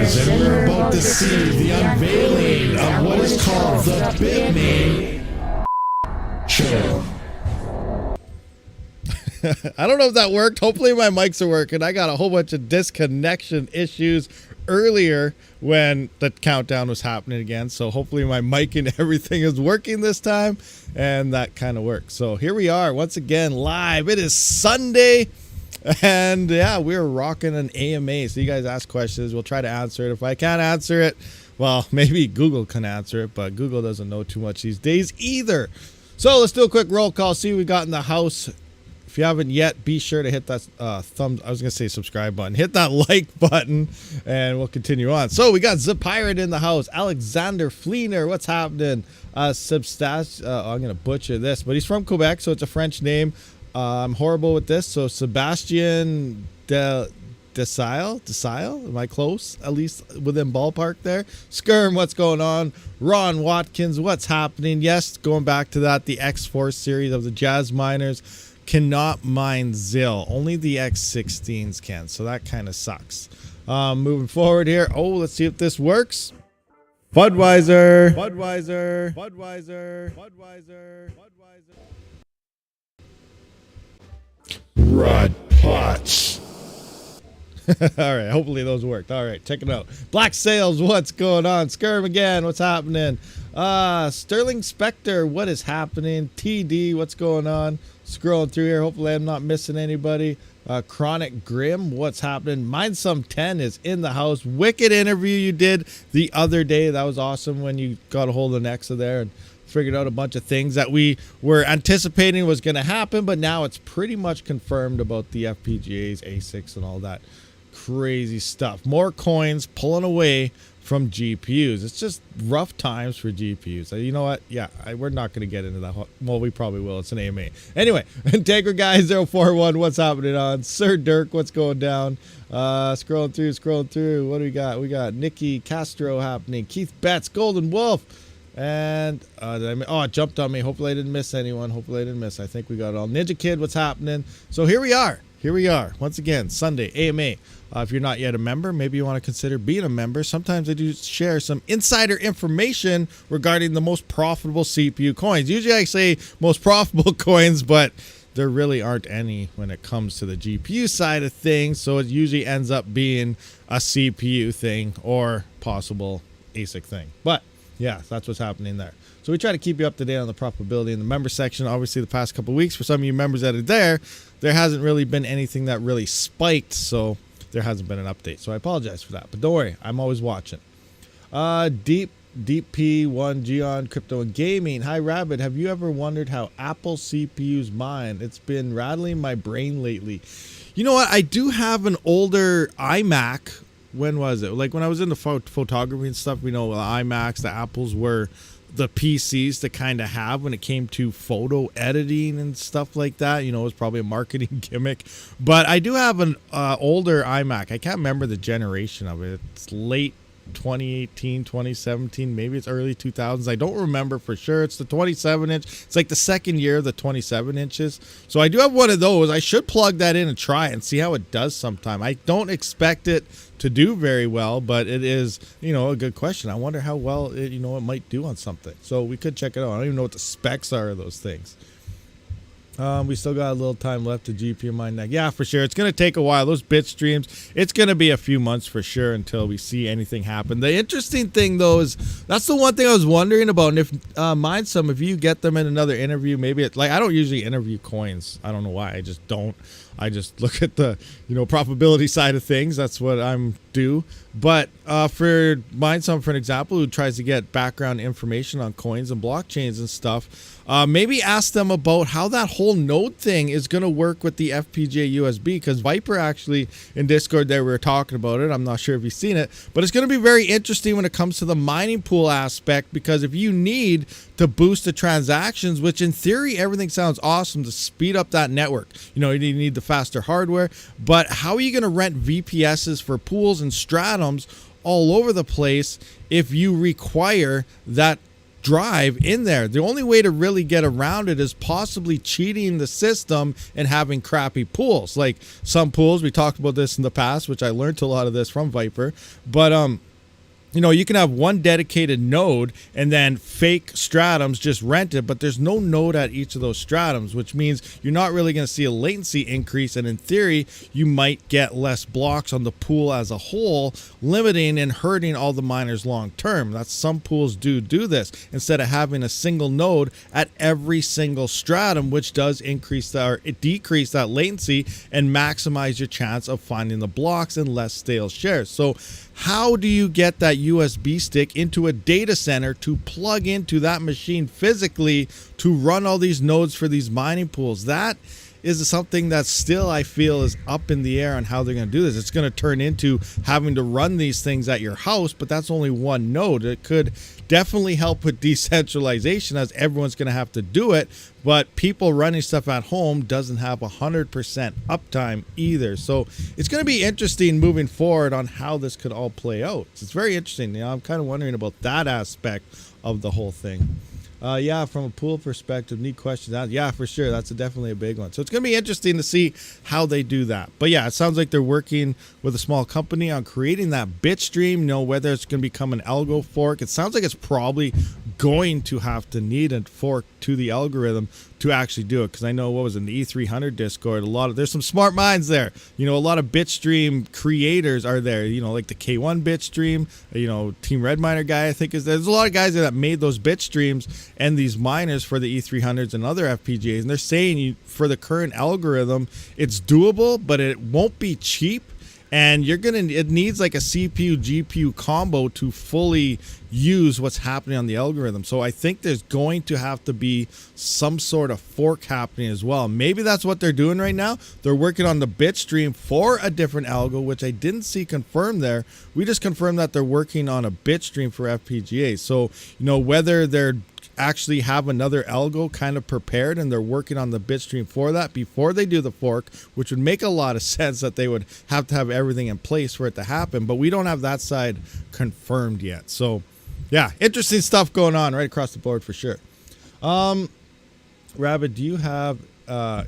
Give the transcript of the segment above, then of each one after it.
guys, and we're about to see the unveiling of what is called the Bitmain Chill. I don't know if that worked. Hopefully my mics are working. I got a whole bunch of disconnection issues earlier when the countdown was happening again. So hopefully my mic and everything is working this time, and that kind of works. So here we are once again live. It is Sunday. And yeah, we're rocking an AMA. So you guys ask questions. We'll try to answer it. If I can't answer it, well, maybe Google can answer it, but Google doesn't know too much these days either. So let's do a quick roll call. See what we got in the house. If you haven't yet, be sure to hit that subscribe button. Hit that like button, and we'll continue on. So we got GPURisers in the house. Alexander Fleener, what's happening? I'm going to butcher this, but he's from Quebec, so it's a French name. I'm horrible with this. So Sebastian Desile, am I close? At least within ballpark there. Skirm, what's going on? Ron Watkins, what's happening? Yes, going back to that, the X4 series of the Jazz miners cannot mine ZIL. Only the X16s can, so that kind of sucks. Moving forward here. Oh, let's see if this works. Budweiser. Rod Potts. All right, hopefully those worked. All right, check it out. Black Sails, what's going on? Skirm again, what's happening? Sterling Spectre, what is happening? TD, what's going on? Scrolling through here, hopefully I'm not missing anybody. Chronic Grim, what's happening? Minesome 10 is in the house. Wicked interview you did the other day. That was awesome when you got a hold of Nexa there and figured out a bunch of things that we were anticipating was going to happen, but now it's pretty much confirmed about the FPGAs, ASICs, and all that crazy stuff. More coins pulling away from GPUs. It's just rough times for GPUs. You know what? Yeah, we're not going to get into that. Well, we probably will. It's an AMA. Anyway, Integra Guy 041, what's happening on? Sir Dirk, what's going down? Scrolling through. What do we got? We got Nikki Castro happening. Keith Betts, Golden Wolf. And it jumped on me. Hopefully I didn't miss anyone. I think we got it all. Ninja Kid, what's happening? So here we are. Once again, Sunday, AMA. If you're not yet a member, maybe you want to consider being a member. Sometimes I do share some insider information regarding the most profitable CPU coins. Usually I say most profitable coins, but there really aren't any when it comes to the GPU side of things. So it usually ends up being a CPU thing or possible ASIC thing. But yeah, that's what's happening there. So we try to keep you up to date on the profitability in the member section. Obviously, the past couple of weeks, for some of you members that are there hasn't really been anything that really spiked, so there hasn't been an update. So I apologize for that, but don't worry, I'm always watching. Deep P1 Geon Crypto and Gaming. Hi, Rabid. Have you ever wondered how Apple CPUs mine? It's been rattling my brain lately. You know what? I do have an older iMac. When was it? Like when I was into photography and stuff, we know the iMacs, the Apples were the PCs to kind of have when it came to photo editing and stuff like that. You know, it was probably a marketing gimmick. But I do have an older iMac. I can't remember the generation of it. It's late 2018, 2017, maybe it's early 2000s. I don't remember for sure. It's the 27-inch. It's like the second year of the 27 inches. So I do have one of those. I should plug that in and try it and see how it does sometime. I don't expect it to do very well, but it is, a good question. I wonder how well it might do on something. So we could check it out. I don't even know what the specs are of those things. We still got a little time left to GPU mine next. Yeah, for sure. It's going to take a while. Those bit streams, it's going to be a few months for sure until we see anything happen. The interesting thing, though, is that's the one thing I was wondering about. And if Minesome, if you get them in another interview, maybe I don't usually interview coins. I don't know why. I just don't. I just look at the, profitability side of things. That's what I'm do. But for Minesome, for an example, who tries to get background information on coins and blockchains and stuff, maybe ask them about how that whole node thing is going to work with the FPGA USB, because Viper actually in Discord there, we were talking about it. I'm not sure if you've seen it, but it's going to be very interesting when it comes to the mining pool aspect, because if you need to boost the transactions, which in theory everything sounds awesome to speed up that network, you need the faster hardware, but how are you going to rent VPSs for pools and stratums all over the place if you require that drive in there. The only way to really get around it is possibly cheating the system and having crappy pools. Like some pools, we talked about this in the past, which I learned a lot of this from Viper, but you know, you can have one dedicated node and then fake stratums just rented, but there's no node at each of those stratums, which means you're not really going to see a latency increase. And in theory, you might get less blocks on the pool as a whole, limiting and hurting all the miners long term. That's some pools do this instead of having a single node at every single stratum, which does increase that, or it decrease that latency and maximize your chance of finding the blocks and less stale shares. So how do you get that USB stick into a data center to plug into that machine physically to run all these nodes for these mining pools? That is something that still I feel is up in the air on how they're going to do this. It's going to turn into having to run these things at your house, but that's only one node. It could definitely help with decentralization as everyone's going to have to do it, but people running stuff at home doesn't have 100% uptime either. So it's going to be interesting moving forward on how this could all play out. It's very interesting. You know, I'm kind of wondering about that aspect of the whole thing. Yeah, from a pool perspective, neat question. Yeah, for sure. That's definitely a big one. So it's going to be interesting to see how they do that. But yeah, it sounds like they're working with a small company on creating that bit stream, you know, whether it's going to become an algo fork. It sounds like it's probably going to have to need a fork to the algorithm to actually do it, because I know what was in the E300 Discord, there's some smart minds there. You know, a lot of bitstream creators are there, you know, like the K1 bitstream, you know, Team Red Miner guy I think is there. There's a lot of guys there that made those bitstreams and these miners for the E300s and other FPGAs, and they're saying for the current algorithm it's doable, but it won't be cheap. And it needs like a CPU GPU combo to fully use what's happening on the algorithm. So I think there's going to have to be some sort of fork happening as well. Maybe that's what they're doing right now. They're working on the bit stream for a different algo, which I didn't see confirmed there. We just confirmed that they're working on a bit stream for FPGAs. So, you know, whether they're actually have another algo kind of prepared and they're working on the bitstream for that before they do the fork, which would make a lot of sense that they would have to have everything in place for it to happen, but we don't have that side confirmed yet. So yeah, interesting stuff going on right across the board for sure. Rabid, do you have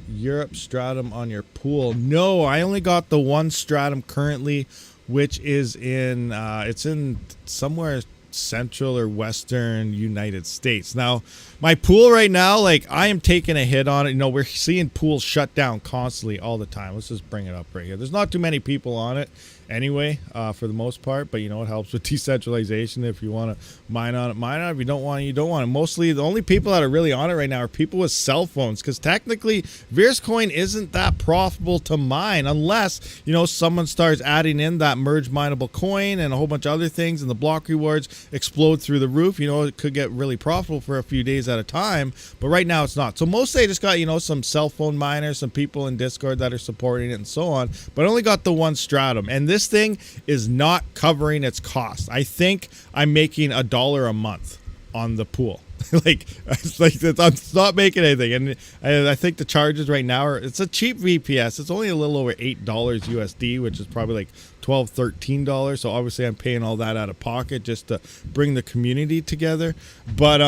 Europe stratum on your pool? No, I only got the one stratum currently, which is in it's in somewhere central or western United States. Now my pool right now, like, I am taking a hit on it. You know, we're seeing pools shut down constantly all the time. Let's just bring it up right here. There's not too many people on it anyway, for the most part, but you know, it helps with decentralization. If you want to mine on it, mine on it. If you don't want it, you don't want it. Mostly the only people that are really on it right now are people with cell phones, because technically Veerscoin isn't that profitable to mine unless, you know, someone starts adding in that merge mineable coin and a whole bunch of other things and the block rewards explode through the roof. You know, it could get really profitable for a few days at a time, but right now it's not. So mostly I just got, you know, some cell phone miners, some people in Discord that are supporting it and so on, but I only got the one stratum, and this thing is not covering its cost. I think I'm making $1 a month on the pool. It's not making anything, and I think the charges right now it's a cheap VPS. It's only a little over $8 USD, which is probably like $12-13. So obviously I'm paying all that out of pocket just to bring the community together. But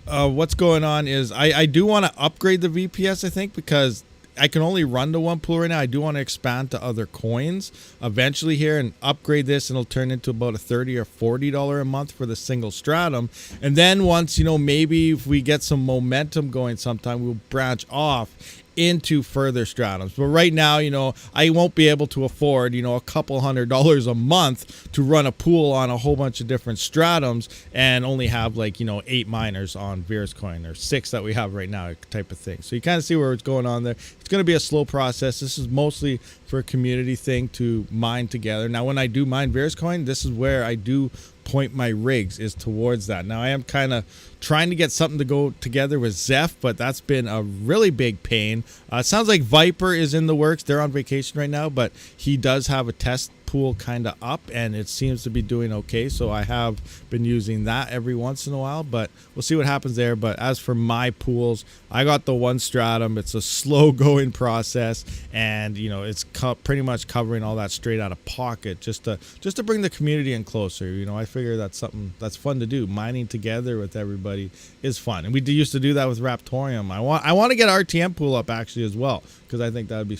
what's going on is I do want to upgrade the VPS, I think, because I can only run to one pool right now. I do want to expand to other coins eventually here and upgrade this, and it'll turn into about a $30 or $40 a month for the single stratum. And then once, you know, maybe if we get some momentum going sometime, we'll branch off into further stratums. But right now, you know, I won't be able to afford, you know, a couple $100 a month to run a pool on a whole bunch of different stratums and only have, like, you know, 8 miners on Veerscoin or 6 that we have right now type of thing. So you kind of see where it's going on there. It's going to be a slow process. This is mostly for a community thing to mine together. Now, when I do mine Veerscoin, this is where I do point my rigs, is towards that. Now I am kind of trying to get something to go together with Zeph, but that's been a really big pain. It sounds like Viper is in the works. They're on vacation right now, but he does have a test pool kind of up, and it seems to be doing okay. So I have been using that every once in a while, but we'll see what happens there. But as for my pools, I got the one stratum. It's a slow going process, and you know, it's pretty much covering all that straight out of pocket just to bring the community in closer. You know, I figure that's something that's fun to do. Mining together with everybody is fun, and we used to do that with Raptorium. I want to get RTM pool up actually as well, because I think that would be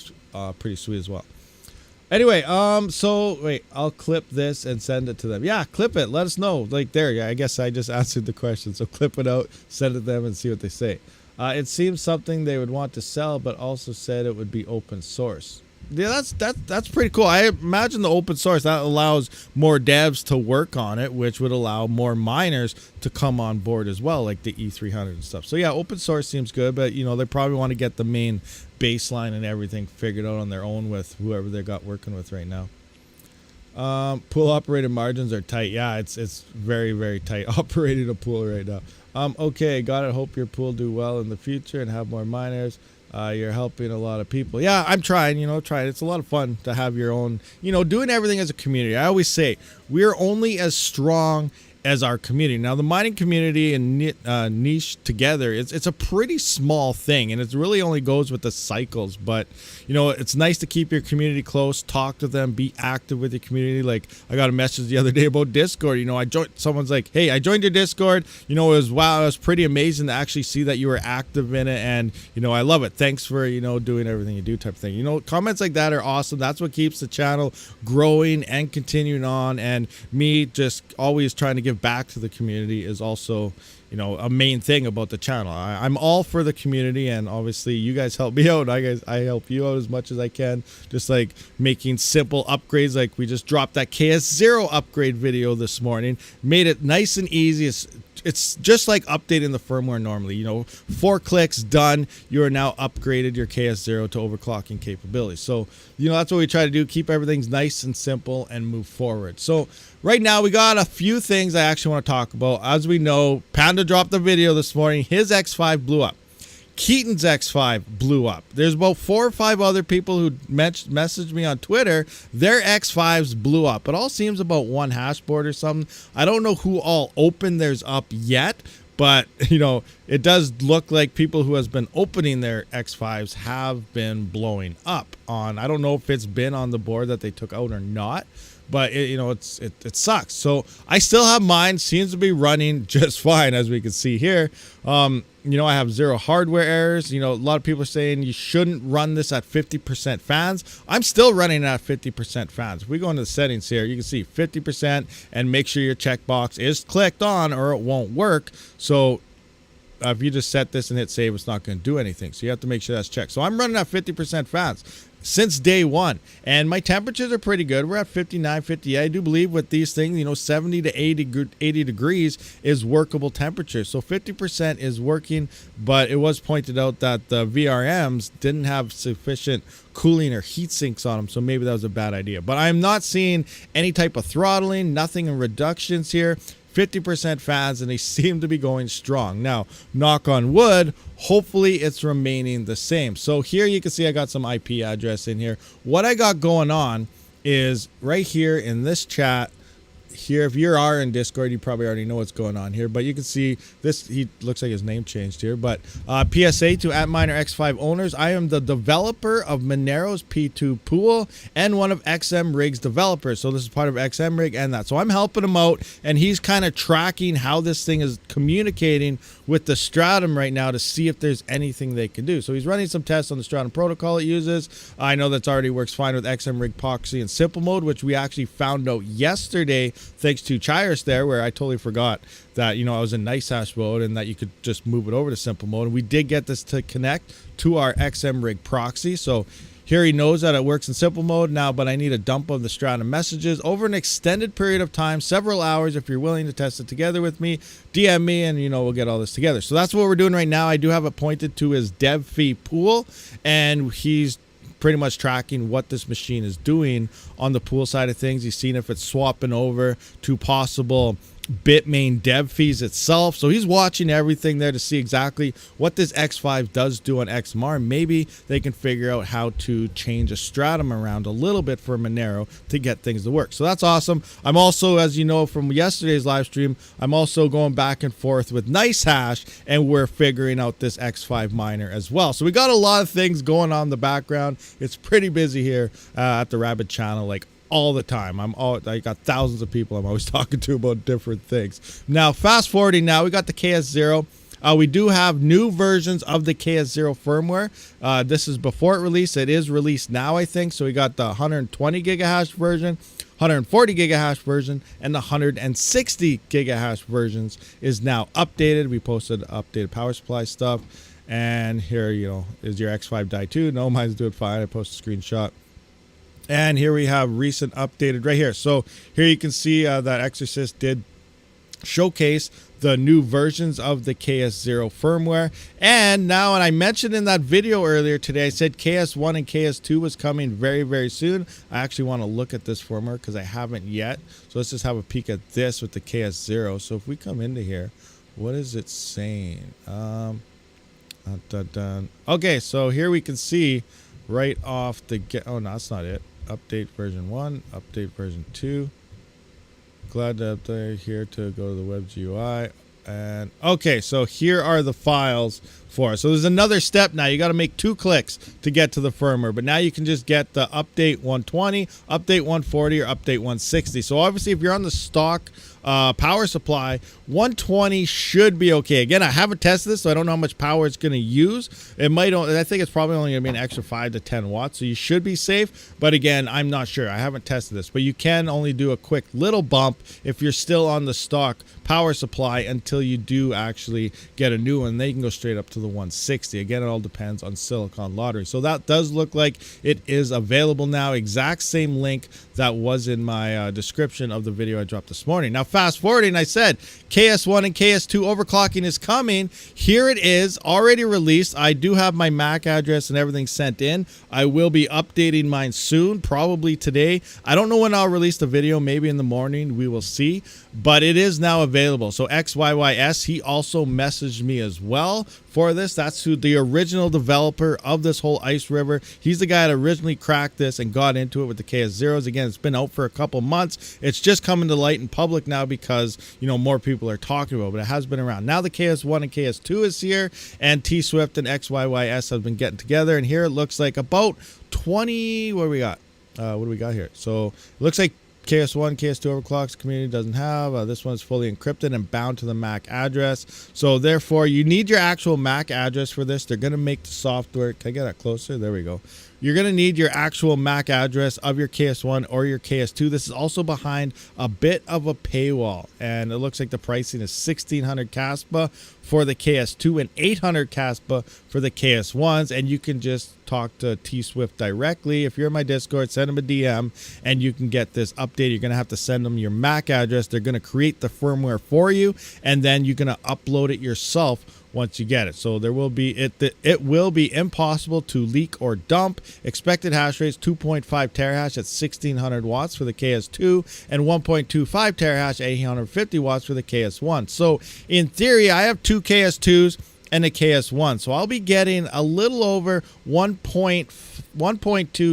pretty sweet as well. Anyway, so wait, I'll clip this and send it to them. Yeah, clip it. Let us know. Like there, yeah, I guess I just answered the question. So clip it out, send it to them, and see what they say. It seems something they would want to sell, but also said it would be open source. Yeah, that's pretty cool. I imagine the open source, that allows more devs to work on it, which would allow more miners to come on board as well, like the E300 and stuff. So yeah, open source seems good, but you know, they probably want to get the main baseline and everything figured out on their own with whoever they got working with right now. Pool operated margins are tight. Yeah, it's very, very tight operating a pool right now. Okay, got it. Hope your pool do well in the future and have more miners. You're helping a lot of people. Yeah, I'm trying, It's a lot of fun to have your own, doing everything as a community. I always say we're only as strong as our community. Now, the mining community and niche together, it's a pretty small thing, and it really only goes with the cycles. But, it's nice to keep your community close, talk to them, be active with your community. Like, I got a message the other day about Discord. I joined, someone's like, hey, I joined your Discord. It was pretty amazing to actually see that you were active in it, and, I love it. Thanks for, doing everything you do type of thing. Comments like that are awesome. That's what keeps the channel growing and continuing on, and me just always trying to give back to the community is also a main thing about the channel. I'm all for the community, and obviously you guys help me out. I help you out as much as I can, just like making simple upgrades. Like we just dropped that KS0 upgrade video this morning, made it nice and easy. It's just like updating the firmware normally. 4 clicks, done. You are now upgraded your KS0 to overclocking capabilities. So, that's what we try to do. Keep everything nice and simple and move forward. So right now we got a few things I actually want to talk about. As we know, Panda dropped the video this morning. His X5 blew up. Keaton's X5 blew up. There's about 4 or 5 other people who messaged me on Twitter. Their X5s blew up. It all seems about one hash board or something. I don't know who all opened theirs up yet, but it does look like people who has been opening their X5s have been blowing up on. I don't know if it's been on the board that they took out or not, but it sucks. So I still have mine. Seems to be running just fine, as we can see here. I have 0 hardware errors. A lot of people are saying you shouldn't run this at 50% fans. I'm still running at 50% fans. If we go into the settings here, you can see 50%, and make sure your checkbox is clicked on or it won't work. So if you just set this and hit save, it's not going to do anything. So you have to make sure that's checked. So I'm running at 50% fans since day one, and my temperatures are pretty good. We're at 59, 50. I do believe with these things, 70 to 80 degrees is workable temperature. So 50% is working, but it was pointed out that the VRMs didn't have sufficient cooling or heat sinks on them, so maybe that was a bad idea. But I'm not seeing any type of throttling, nothing in reductions here. 50% fans, and they seem to be going strong. Now, knock on wood, hopefully it's remaining the same. So here you can see I got some IP address in here. What I got going on is right here in this chat here. If you are in Discord, you probably already know what's going on here, but you can see this. He looks like his name changed here, but PSA to @miner X5 owners. I am the developer of Monero's P2 pool and one of XM Rig's developers. So this is part of XM Rig and that. So I'm helping him out, and he's kind of tracking how this thing is communicating with the Stratum right now to see if there's anything they can do. So he's running some tests on the Stratum protocol it uses. I know that's already works fine with XM Rig Proxy and simple mode, which we actually found out yesterday thanks to Chirus there, where I totally forgot that I was in nice hash mode and that you could just move it over to simple mode. And we did get this to connect to our XM Rig proxy. So here he knows that it works in simple mode now, but I need a dump of the Stratum messages over an extended period of time, several hours. If you're willing to test it together with me, DM me, and we'll get all this together. So that's what we're doing right now. I do have it pointed to his dev fee pool, and he's pretty much tracking what this machine is doing on the pool side of things. He's seen if it's swapping over to possible Bitmain dev fees itself. So he's watching everything there to see exactly what this X5 does do on XMAR. Maybe they can figure out how to change a stratum around a little bit for Monero to get things to work. So that's awesome. I'm also, as you know from yesterday's live stream, I'm also going back and forth with NiceHash, and we're figuring out this X5 miner as well. So we got a lot of things going on in the background. It's pretty busy here at the Rabid channel, like all the time. I got thousands of people I'm always talking to about different things. Now, fast forwarding now, we got the KS0. We do have new versions of the KS0 firmware. This is before it released. It is released now, I think. So we got the 120 gigahash version, 140 gigahash version, and the 160 gigahash versions is now updated. We posted updated power supply stuff. And here, you know, is your X5 die too? No, mine's doing fine. I posted a screenshot. And here we have recent updated right here. So here you can see that Exorcist did showcase the new versions of the KS0 firmware. And now, and I mentioned in that video earlier today, I said KS1 and KS2 was coming very, very soon. I actually want to look at this firmware because I haven't yet. So let's just have a peek at this with the KS0. So if we come into here, what is it saying? Okay, so here we can see right off the get. Oh, no, that's not it. Update version 1, update version 2. Glad to update here to go to the web GUI. And okay, so here are the files for it. So there's another step now. You got to make 2 clicks to get to the firmware, but now you can just get the update 120, update 140, or update 160. So obviously, if you're on the stock power supply, 120 should be okay. Again, I haven't tested this, so I don't know how much power it's going to use. It might only, I think it's probably only going to be an extra 5 to 10 watts, so you should be safe. But again, I'm not sure. I haven't tested this, but you can only do a quick little bump if you're still on the stock power supply until you do actually get a new one. They can go straight up to the 160. Again, it all depends on Silicon Lottery. So that does look like it is available now. Exact same link that was in my description of the video I dropped this morning. Now, fast forwarding, I said KS1 and KS2 overclocking is coming. Here it is, already released. I do have my MAC address and everything sent in. I will be updating mine soon, probably today. I don't know when I'll release the video, maybe in the morning, we will see. But it is now available. So XYYS, he also messaged me as well for this. That's who the original developer of this whole Ice River. He's the guy that originally cracked this and got into it with the KS0s. Again, it's been out for a couple months. It's just coming to light in public now because, you know, more people are talking about it, but it has been around. Now the KS1 and KS2 is here, and T-Swift and XYYS have been getting together, and here it looks like about 20, what do we got? What do we got here? So it looks like KS1, KS2 overclocks, community doesn't have. This one's fully encrypted and bound to the MAC address. So therefore, you need your actual MAC address for this. They're going to make the software. Can I get that closer? There we go. You're going to need your actual MAC address of your KS1 or your KS2. This is also behind a bit of a paywall, and it looks like the pricing is 1,600 Kaspa for the KS2 and 800 Kaspa for the KS1s, and you can just talk to T-Swift directly. If you're in my Discord, send them a DM, and you can get this update. You're going to have to send them your MAC address. They're going to create the firmware for you, and then you're going to upload it yourself once you get it. So there will be it will be impossible to leak or dump. Expected hash rates 2.5 terahash at 1600 watts for the KS2 and 1.25 terahash at 850 watts for the KS1. So in theory, I have 2 KS2s and a KS1. So I'll be getting a little over 1.2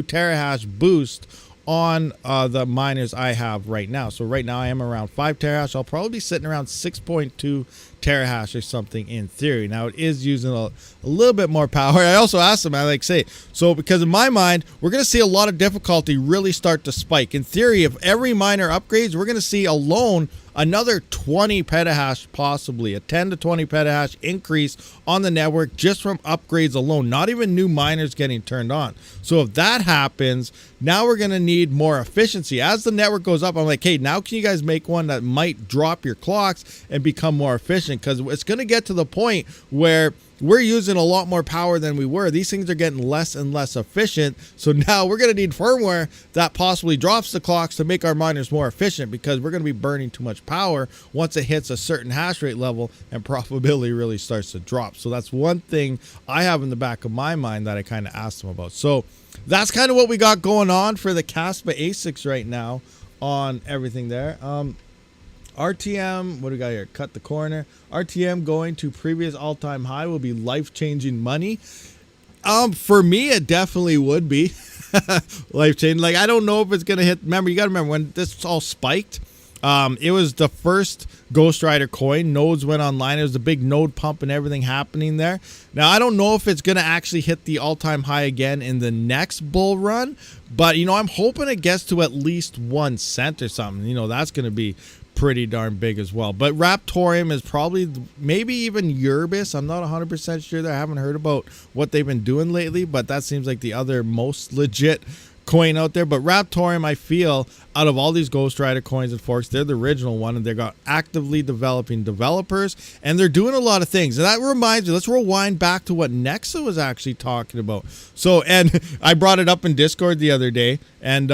terahash boost on the miners I have right now. So right now I am around 5 terahash. I'll probably be sitting around 6.2 terahash or something in theory. Now it is using a little bit more power. I also asked them, I like say, so because in my mind, we're going to see a lot of difficulty really start to spike. In theory, if every miner upgrades, we're going to see alone another 20 petahash, possibly a 10 to 20 petahash increase on the network just from upgrades alone, not even new miners getting turned on. So if that happens, now we're going to need more efficiency. As the network goes up, I'm like, hey, now can you guys make one that might drop your clocks and become more efficient? Because it's going to get to the point where we're using a lot more power than we were. These things are getting less and less efficient. So now we're going to need firmware that possibly drops the clocks to make our miners more efficient, because we're going to be burning too much power once it hits a certain hash rate level and profitability really starts to drop. So that's one thing I have in the back of my mind that I kind of asked them about. So that's kind of what we got going on for the Kaspa ASICs right now on everything there. RTM, what do we got here? Cut the corner. RTM going to previous all-time high will be life-changing money. For me, it definitely would be life-changing. Like, I don't know if it's going to hit. Remember, you got to remember when this all spiked. It was the first Ghost Rider coin. Nodes went online. It was the big node pump and everything happening there. Now, I don't know if it's going to actually hit the all-time high again in the next bull run. But, I'm hoping it gets to at least 1 cent or something. That's going to be pretty darn big as well. But Raptorium is probably, maybe even Urbis. I'm not 100% sure there. I haven't heard about what they've been doing lately, but that seems like the other most legit coin out there. But Raptorium, I feel, out of all these Ghost Rider coins and forks, they're the original one, and they've got actively developing developers, and they're doing a lot of things. And that reminds me, let's rewind back to what Nexa was actually talking about. So, and I brought it up in Discord the other day, and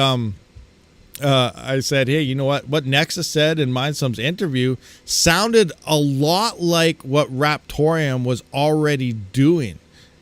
I said, hey, you know what Nexa said in Mindsum's interview sounded a lot like what Raptorium was already doing.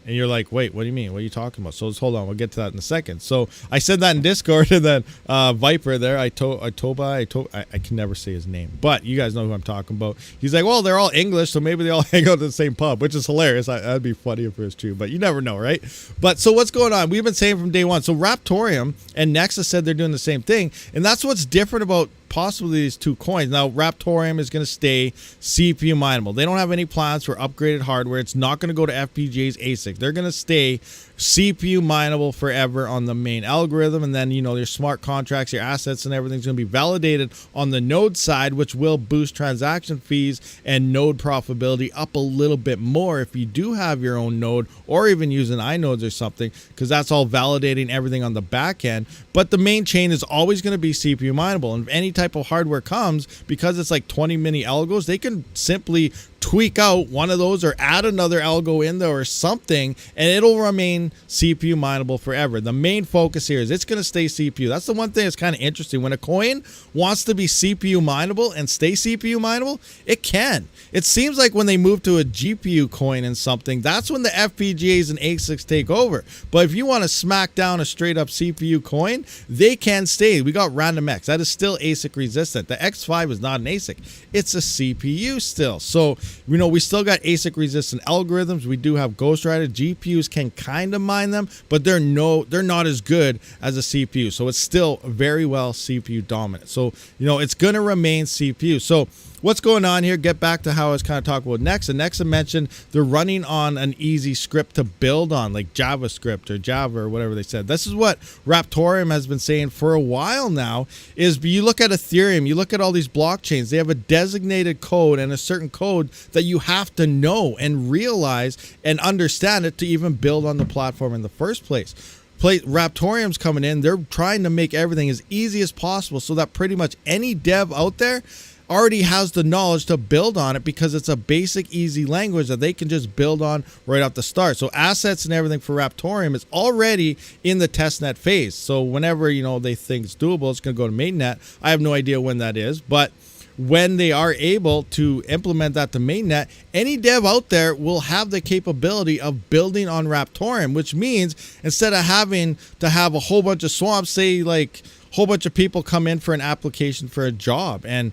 And you're like, wait, what do you mean? What are you talking about? So let's hold on. We'll get to that in a second. So I said that in Discord, and then Viper there, I can never say his name, but you guys know who I'm talking about. He's like, well, they're all English, so maybe they all hang out at the same pub, which is hilarious. That'd be funny if it was true, but you never know, right? But so what's going on? We've been saying from day one. So Raptorium and Nexa said they're doing the same thing, and that's what's different about possibly these two coins. Now, Raptorium is going to stay CPU mineable. They don't have any plans for upgraded hardware. It's not going to go to FPGA's ASIC. They're going to stay CPU mineable forever on the main algorithm, and then your smart contracts, your assets, and everything's going to be validated on the node side, which will boost transaction fees and node profitability up a little bit more if you do have your own node or even using iNodes or something, because that's all validating everything on the back end. But the main chain is always going to be CPU mineable, and if any type of hardware comes, because it's like 20 mini algos, they can simply tweak out one of those or add another algo in there or something, and it'll remain CPU mineable forever. The main focus here is it's going to stay CPU. That's the one thing that's kind of interesting. When a coin wants to be CPU mineable and stay CPU mineable, it can. It seems like when they move to a GPU coin and something, that's when the FPGAs and ASICs take over. But if you want to smack down a straight up CPU coin, they can stay. We got RandomX. That is still ASIC resistant. The X5 is not an ASIC. It's a CPU still. So, we still got ASIC resistant algorithms. We do have Ghost Rider. GPUs can kind of mine them, but they're not as good as a CPU. So it's still very well CPU dominant. So, it's going to remain CPU. So what's going on here? Get back to how I was kind of talking about Nexa. Nexa mentioned they're running on an easy script to build on, like JavaScript or Java or whatever they said. This is what Raptorium has been saying for a while now, is you look at Ethereum, you look at all these blockchains, they have a designated code and a certain code that you have to know and realize and understand it to even build on the platform in the first place. Raptorium's coming in. They're trying to make everything as easy as possible so that pretty much any dev out there already has the knowledge to build on it, because it's a basic, easy language that they can just build on right off the start. So assets and everything for Raptorium is already in the testnet phase. So whenever, they think it's doable, it's going to go to mainnet. I have no idea when that is, but when they are able to implement that to mainnet, any dev out there will have the capability of building on Raptorium, which means instead of having to have a whole bunch of swamps, say like whole bunch of people come in for an application for a job, and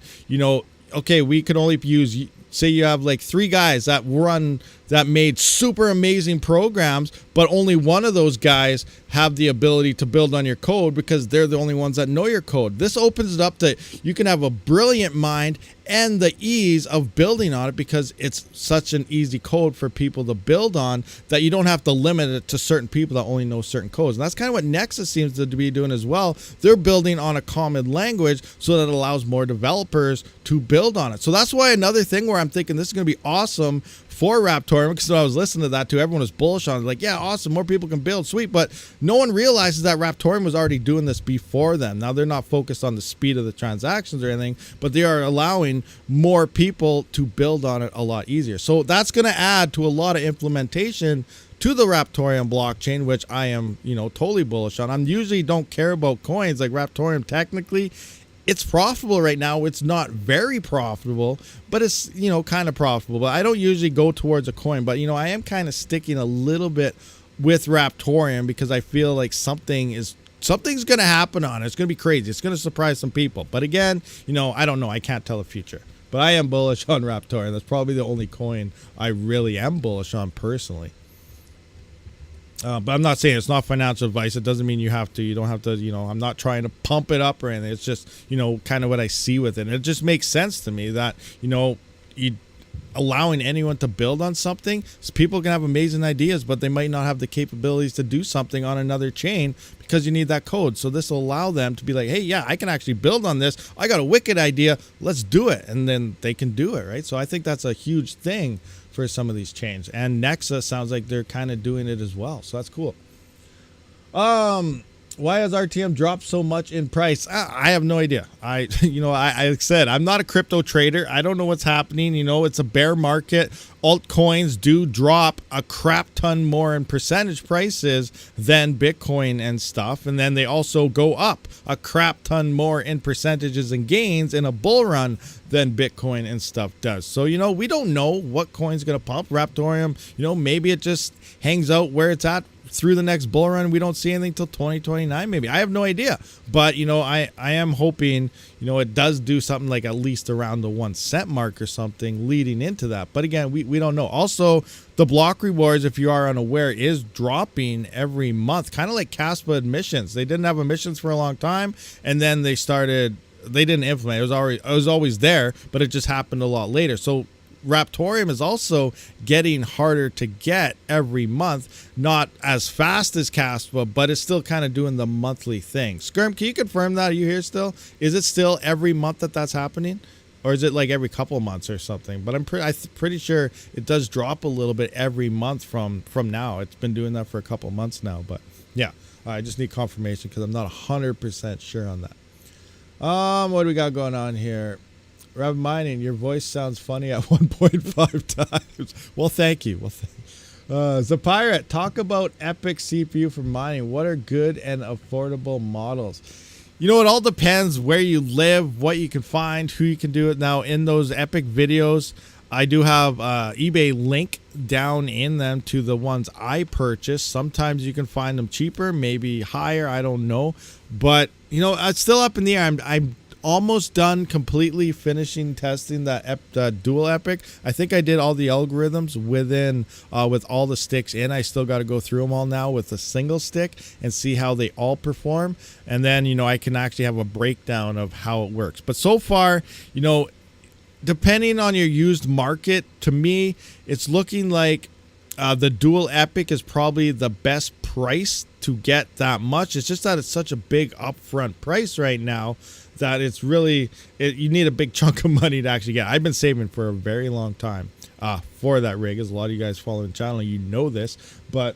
okay, we could only use, say you have like 3 guys that made super amazing programs, but only one of those guys have the ability to build on your code because they're the only ones that know your code. This opens it up to you can have a brilliant mind and the ease of building on it, because it's such an easy code for people to build on that you don't have to limit it to certain people that only know certain codes. And that's kind of what Nexa seems to be doing as well. They're building on a common language so that it allows more developers to build on it. So that's why another thing where I'm thinking this is going to be awesome for Raptorium, because I was listening to that too, everyone was bullish on it, like, yeah, awesome, more people can build, sweet, but no one realizes that Raptorium was already doing this before them. Now they're not focused on the speed of the transactions or anything, but they are allowing more people to build on it a lot easier. So that's going to add to a lot of implementation to the Raptorium blockchain, which I am, totally bullish on. I usually don't care about coins like Raptorium. Technically, it's profitable right now. It's not very profitable, but it's, kind of profitable. But I don't usually go towards a coin. But, I am kind of sticking a little bit with Raptorium because I feel like something is something's going to happen on it. It's going to be crazy. It's going to surprise some people. But again, I don't know. I can't tell the future. But I am bullish on Raptorium. That's probably the only coin I really am bullish on personally. But I'm not saying it's not financial advice. It doesn't mean you have to. You don't have to, I'm not trying to pump it up or anything. It's just, kind of what I see with it. And it just makes sense to me that, allowing anyone to build on something. So people can have amazing ideas, but they might not have the capabilities to do something on another chain because you need that code. So this will allow them to be like, hey, yeah, I can actually build on this. I got a wicked idea. Let's do it. And then they can do it, right? So I think that's a huge thing for some of these chains. And Nexa sounds like they're kind of doing it as well. So that's cool. Why has RTM dropped so much in price? I have no idea. I said, I'm not a crypto trader. I don't know what's happening. It's a bear market. Altcoins do drop a crap ton more in percentage prices than Bitcoin and stuff. And then they also go up a crap ton more in percentages and gains in a bull run than Bitcoin and stuff does. So, we don't know what coin's going to pump. Raptorium, maybe it just hangs out where it's at through the next bull run. We don't see anything till 2029 maybe. I have no idea, but I am hoping it does do something like at least around the 1 cent mark or something leading into that. But again, we don't know. Also, the block rewards, if you are unaware, is dropping every month, kind of like Kaspa admissions. They didn't have admissions for a long time, and then they didn't implement it. It was always there, but it just happened a lot later. So Raptorium is also getting harder to get every month, not as fast as Kaspa, but it's still kind of doing the monthly thing. Skirm, can you confirm that? Are you here still? Is it still every month that's happening? Or is it like every couple of months or something? But I'm pretty sure it does drop a little bit every month from now. It's been doing that for a couple of months now. But yeah, I just need confirmation because I'm not 100% sure on that. What do we got going on here? Rabidmining, your voice sounds funny at 1.5 times. Well, thank you. Zapirate, talk about Epic CPU for mining. What are good and affordable models? It all depends where you live, what you can find, who you can do it. Now, in those Epic videos, I do have eBay link down in them to the ones I purchased. Sometimes you can find them cheaper, maybe higher. I don't know. But, it's still up in the air. I'm almost done completely finishing testing that dual epic. I think I did all the algorithms with all the sticks in. I still got to go through them all now with a single stick and see how they all perform. And then, I can actually have a breakdown of how it works. But so far, depending on your used market, to me, it's looking like the dual epic is probably the best price to get that much. It's just that it's such a big upfront price right now that it's really, you need a big chunk of money to actually get. I've been saving for a very long time for that rig. As a lot of you guys following the channel, this, but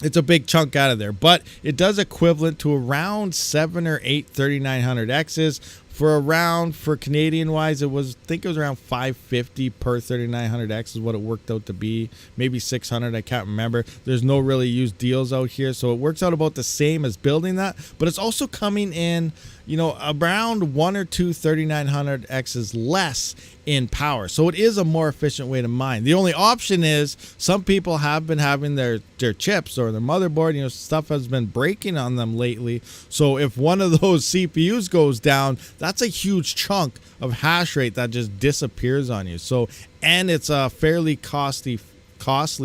it's a big chunk out of there. But it does equivalent to around 7 or 8 3900Xs. For Canadian wise, I think it was around $550 per 3900X is what it worked out to be. Maybe 600, I can't remember. There's no really used deals out here, so it works out about the same as building that. But it's also coming in, around 1 or 2 3900Xs less in power. So it is a more efficient way to mine. The only option is some people have been having their chips or their motherboard, stuff has been breaking on them lately. So if one of those CPUs goes down, that's a huge chunk of hash rate that just disappears on you. So, and it's a fairly costly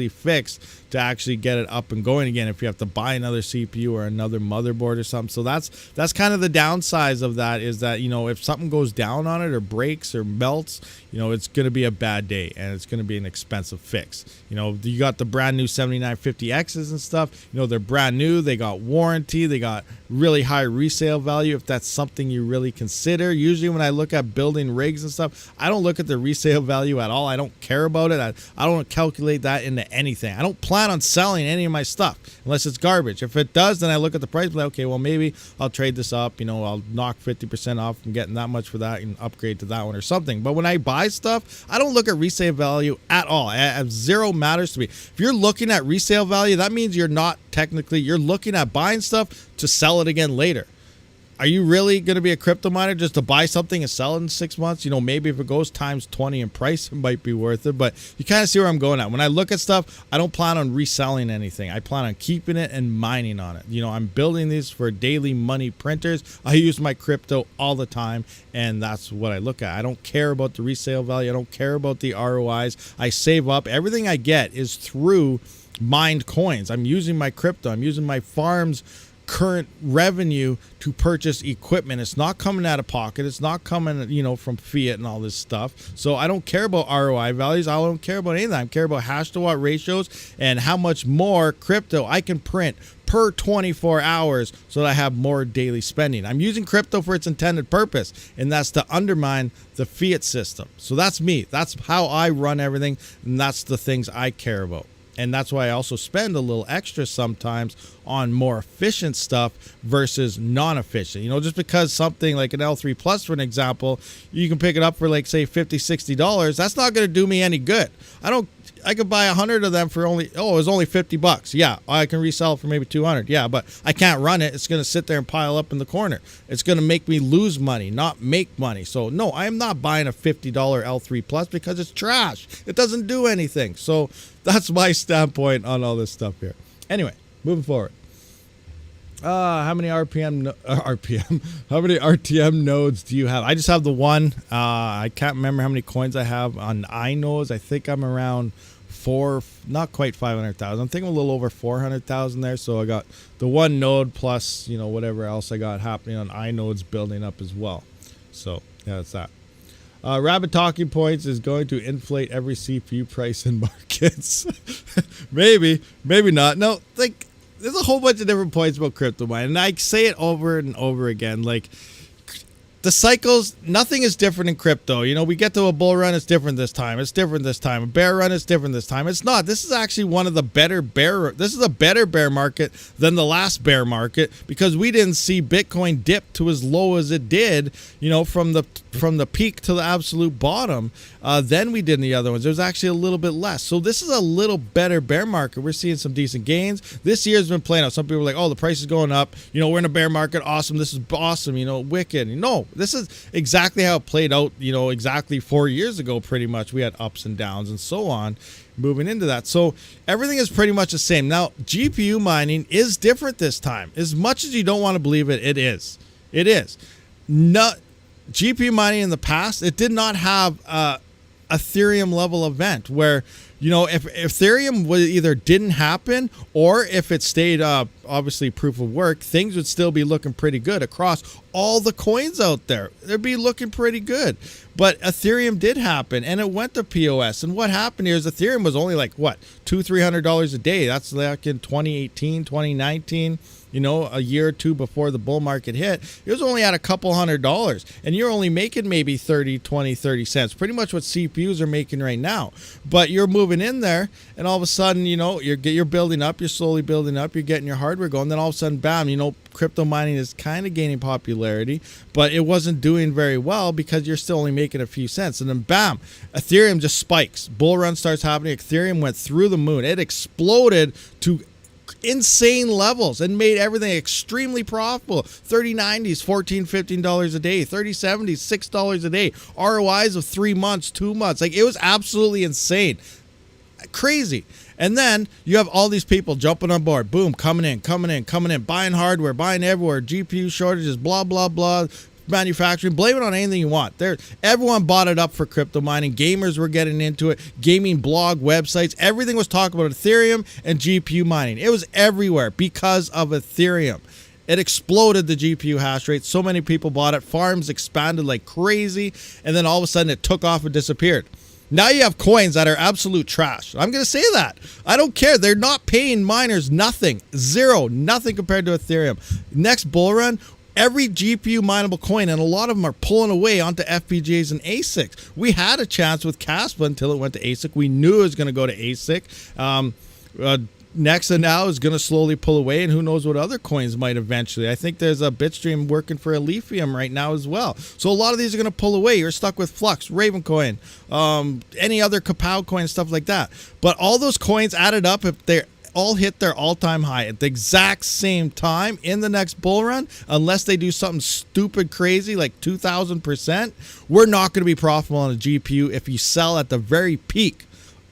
fix to actually get it up and going again if you have to buy another CPU or another motherboard or something. So that's kind of the downsides of that, is that if something goes down on it or breaks or melts, it's going to be a bad day and it's going to be an expensive fix. You got the brand new 7950Xs and stuff, they're brand new, they got warranty, they got really high resale value if that's something you really consider. Usually when I look at building rigs and stuff, I don't look at the resale value at all. I don't care about it. I don't calculate that into anything. I don't plan on selling any of my stuff unless it's garbage. If it does, then I look at the price, like, okay, well, maybe I'll trade this up, I'll knock 50% off from getting that much for that and upgrade to that one or something. But when I buy stuff, I don't look at resale value at all. Zero matters to me. If you're looking at resale value, that means you're looking at buying stuff to sell it again later. are you really going to be a crypto miner just to buy something and sell it in 6 months? You know, maybe if it goes times 20 in price, it might be worth it. But you kind of see where I'm going at. When I look at stuff, I don't plan on reselling anything. I plan on keeping it and mining on it. You know, I'm building these for daily money printers. I use my crypto all the time, and that's what I look at. I don't care about the resale value. I don't care about the ROIs. I save up. Everything I get is through mined coins. I'm using my crypto. I'm using my farm's current revenue to purchase equipment. It's not coming out of pocket. It's not coming, you know, from fiat and all this stuff. So I don't care about ROI values. I don't care about anything. I care about hash to watt ratios and how much more crypto I can print per 24 hours so that I have more daily spending. I'm using crypto for its intended purpose, and that's to undermine the fiat system. So that's me. That's how I run everything, and that's the things I care about. And that's why I also spend a little extra sometimes on more efficient stuff versus non-efficient. You know, just because something like an L3 Plus, for an example, you can pick it up for like, say, $50, $60, that's not going to do me any good. I could buy 100 of them for only, it was only $50. Yeah, I can resell it for maybe 200. Yeah, but I can't run it. It's going to sit there and pile up in the corner. It's going to make me lose money, not make money. So no, I am not buying a $50 L3 Plus because it's trash. It doesn't do anything. So that's my standpoint on all this stuff here. Anyway, moving forward. How many how many RTM nodes do you have? I just have the one. I can't remember how many coins I have on iNodes. I think I'm around not quite 500,000. I'm thinking a little over 400,000 there. So I got the one node plus, you know, whatever else I got happening on iNodes building up as well. So yeah, that's that. Rabid talking points is going to inflate every CPU price in markets. maybe not. No, like, there's a whole bunch of different points about crypto mining, and I say it over and over again. Like, the cycles, nothing is different in crypto. You know, we get to a bull run, it's different this time. It's different this time. A bear run, it's different this time. It's not. This is actually one of the better this is a better bear market than the last bear market, because we didn't see Bitcoin dip to as low as it did, you know, from the peak to the absolute bottom. Then we did in the other ones. There's actually a little bit less. So this is a little better bear market. We're seeing some decent gains. This year's been playing out. Some people are like, oh, the price is going up. You know, we're in a bear market. Awesome. This is awesome. You know, wicked. No, this is exactly how it played out, you know, exactly 4 years ago, pretty much. We had ups and downs and so on moving into that. So everything is pretty much the same. Now, GPU mining is different this time. As much as you don't want to believe it, it is. It is. Not GPU mining in the past, it did not have a Ethereum level event where, you know, if Ethereum either didn't happen or if it stayed obviously proof of work, things would still be looking pretty good across all the coins out there. They'd be looking pretty good. But Ethereum did happen, and it went to POS. And what happened here is Ethereum was only like, what, $200-$300 a day. That's like in 2018, 2019. You know, a year or two before the bull market hit, it was only at a couple $100, and you're only making maybe 30 cents, pretty much what CPUs are making right now. But you're moving in there, and all of a sudden, you know, you're building up, you're slowly building up, you're getting your hardware going, then all of a sudden, bam, you know, crypto mining is kind of gaining popularity, but it wasn't doing very well because you're still only making a few cents. And then bam, Ethereum just spikes. Bull run starts happening. Ethereum went through the moon. It exploded to insane levels and made everything extremely profitable. 3090s, $14-15 a day. 3070s, $6 a day. ROIs of 3 months, 2 months. Like, it was absolutely insane. Crazy. And then you have all these people jumping on board. Boom, coming in, buying hardware, buying everywhere. GPU shortages, blah, blah, blah. Manufacturing, blame it on anything you want. Everyone bought it up for crypto mining. Gamers were getting into it. Gaming blog websites, everything was talking about Ethereum and GPU mining. It was everywhere because of Ethereum. It exploded the GPU hash rate. So many people bought it. Farms expanded like crazy, and then all of a sudden it took off and disappeared. Now you have coins that are absolute trash. I'm going to say that. I don't care. They're not paying miners nothing. Zero. Nothing compared to Ethereum. Next bull run, every GPU mineable coin, and a lot of them are pulling away onto FPGAs and ASICs. We had a chance with Kaspa until it went to ASIC. We knew it was going to go to ASIC. Next and now is going to slowly pull away, and who knows what other coins might eventually. I think there's a Bitstream working for a Lithium right now as well. So a lot of these are going to pull away. You're stuck with Flux, Ravencoin, any other Kapow coin, stuff like that. But all those coins added up, if they're all hit their all-time high at the exact same time in the next bull run, unless they do something stupid crazy like 2,000%, we're not going to be profitable on a GPU if you sell at the very peak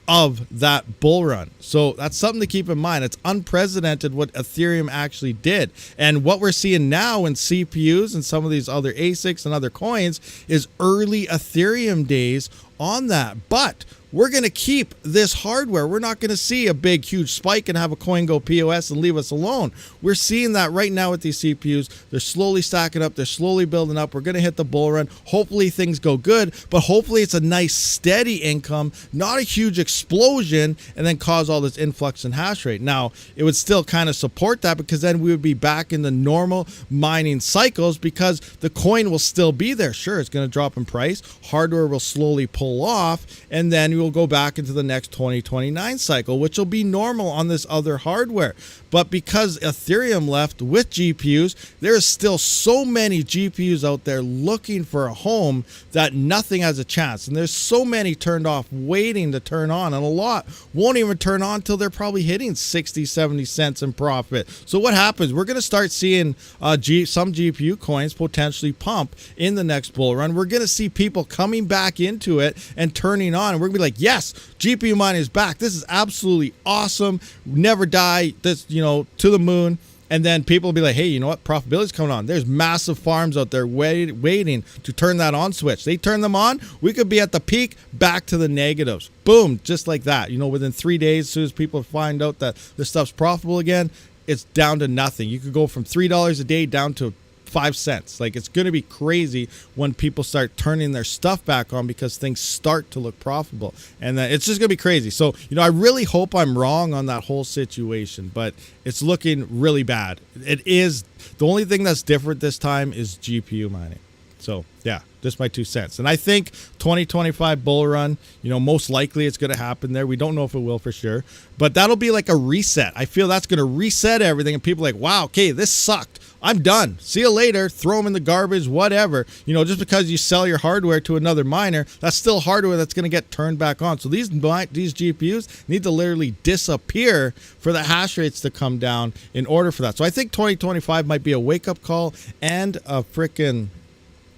of that bull run. So that's something to keep in mind. It's unprecedented what Ethereum actually did. And what we're seeing now in CPUs and some of these other ASICs and other coins is early Ethereum days on that. But we're going to keep this hardware. We're not going to see a big, huge spike and have a coin go POS and leave us alone. We're seeing that right now with these CPUs. They're slowly stacking up. They're slowly building up. We're going to hit the bull run. Hopefully things go good, but hopefully it's a nice, steady income, not a huge explosion, and then cause all this influx in hash rate. Now, it would still kind of support that because then we would be back in the normal mining cycles because the coin will still be there. Sure, it's going to drop in price. Hardware will slowly pull off, and then we'll go back into the next 2029 cycle, which will be normal on this other hardware. But because Ethereum left with GPUs, there's still so many GPUs out there looking for a home that nothing has a chance. And there's so many turned off waiting to turn on, and a lot won't even turn on till they're probably hitting 60, 70 cents in profit. So what happens? We're going to start seeing some GPU coins potentially pump in the next bull run. We're going to see people coming back into it and turning on, and we're going to be like, yes, GPU mining is back. This is absolutely awesome. Never die. This, to the moon. And then people will be like, hey, you know what? Profitability's coming on. There's massive farms out there waiting to turn that on switch. They turn them on, we could be at the peak, back to the negatives. Boom, just like that. Within 3 days, as soon as people find out that this stuff's profitable again, it's down to nothing. You could go from $3 a day down to 5 cents. Like, it's going to be crazy when people start turning their stuff back on because things start to look profitable, and it's just going to be crazy. So I really hope I'm wrong on that whole situation, but it's looking really bad. It is. The only thing that's different this time is GPU mining. So yeah, just my 2 cents. And I think 2025 bull run, most likely it's going to happen there. We don't know if it will for sure, but that'll be like a reset. I feel that's going to reset everything, and people are like, wow, okay, this sucked. I'm done. See you later. Throw them in the garbage, whatever. Just because you sell your hardware to another miner, that's still hardware that's going to get turned back on. So these GPUs need to literally disappear for the hash rates to come down in order for that. So I think 2025 might be a wake-up call and a freaking...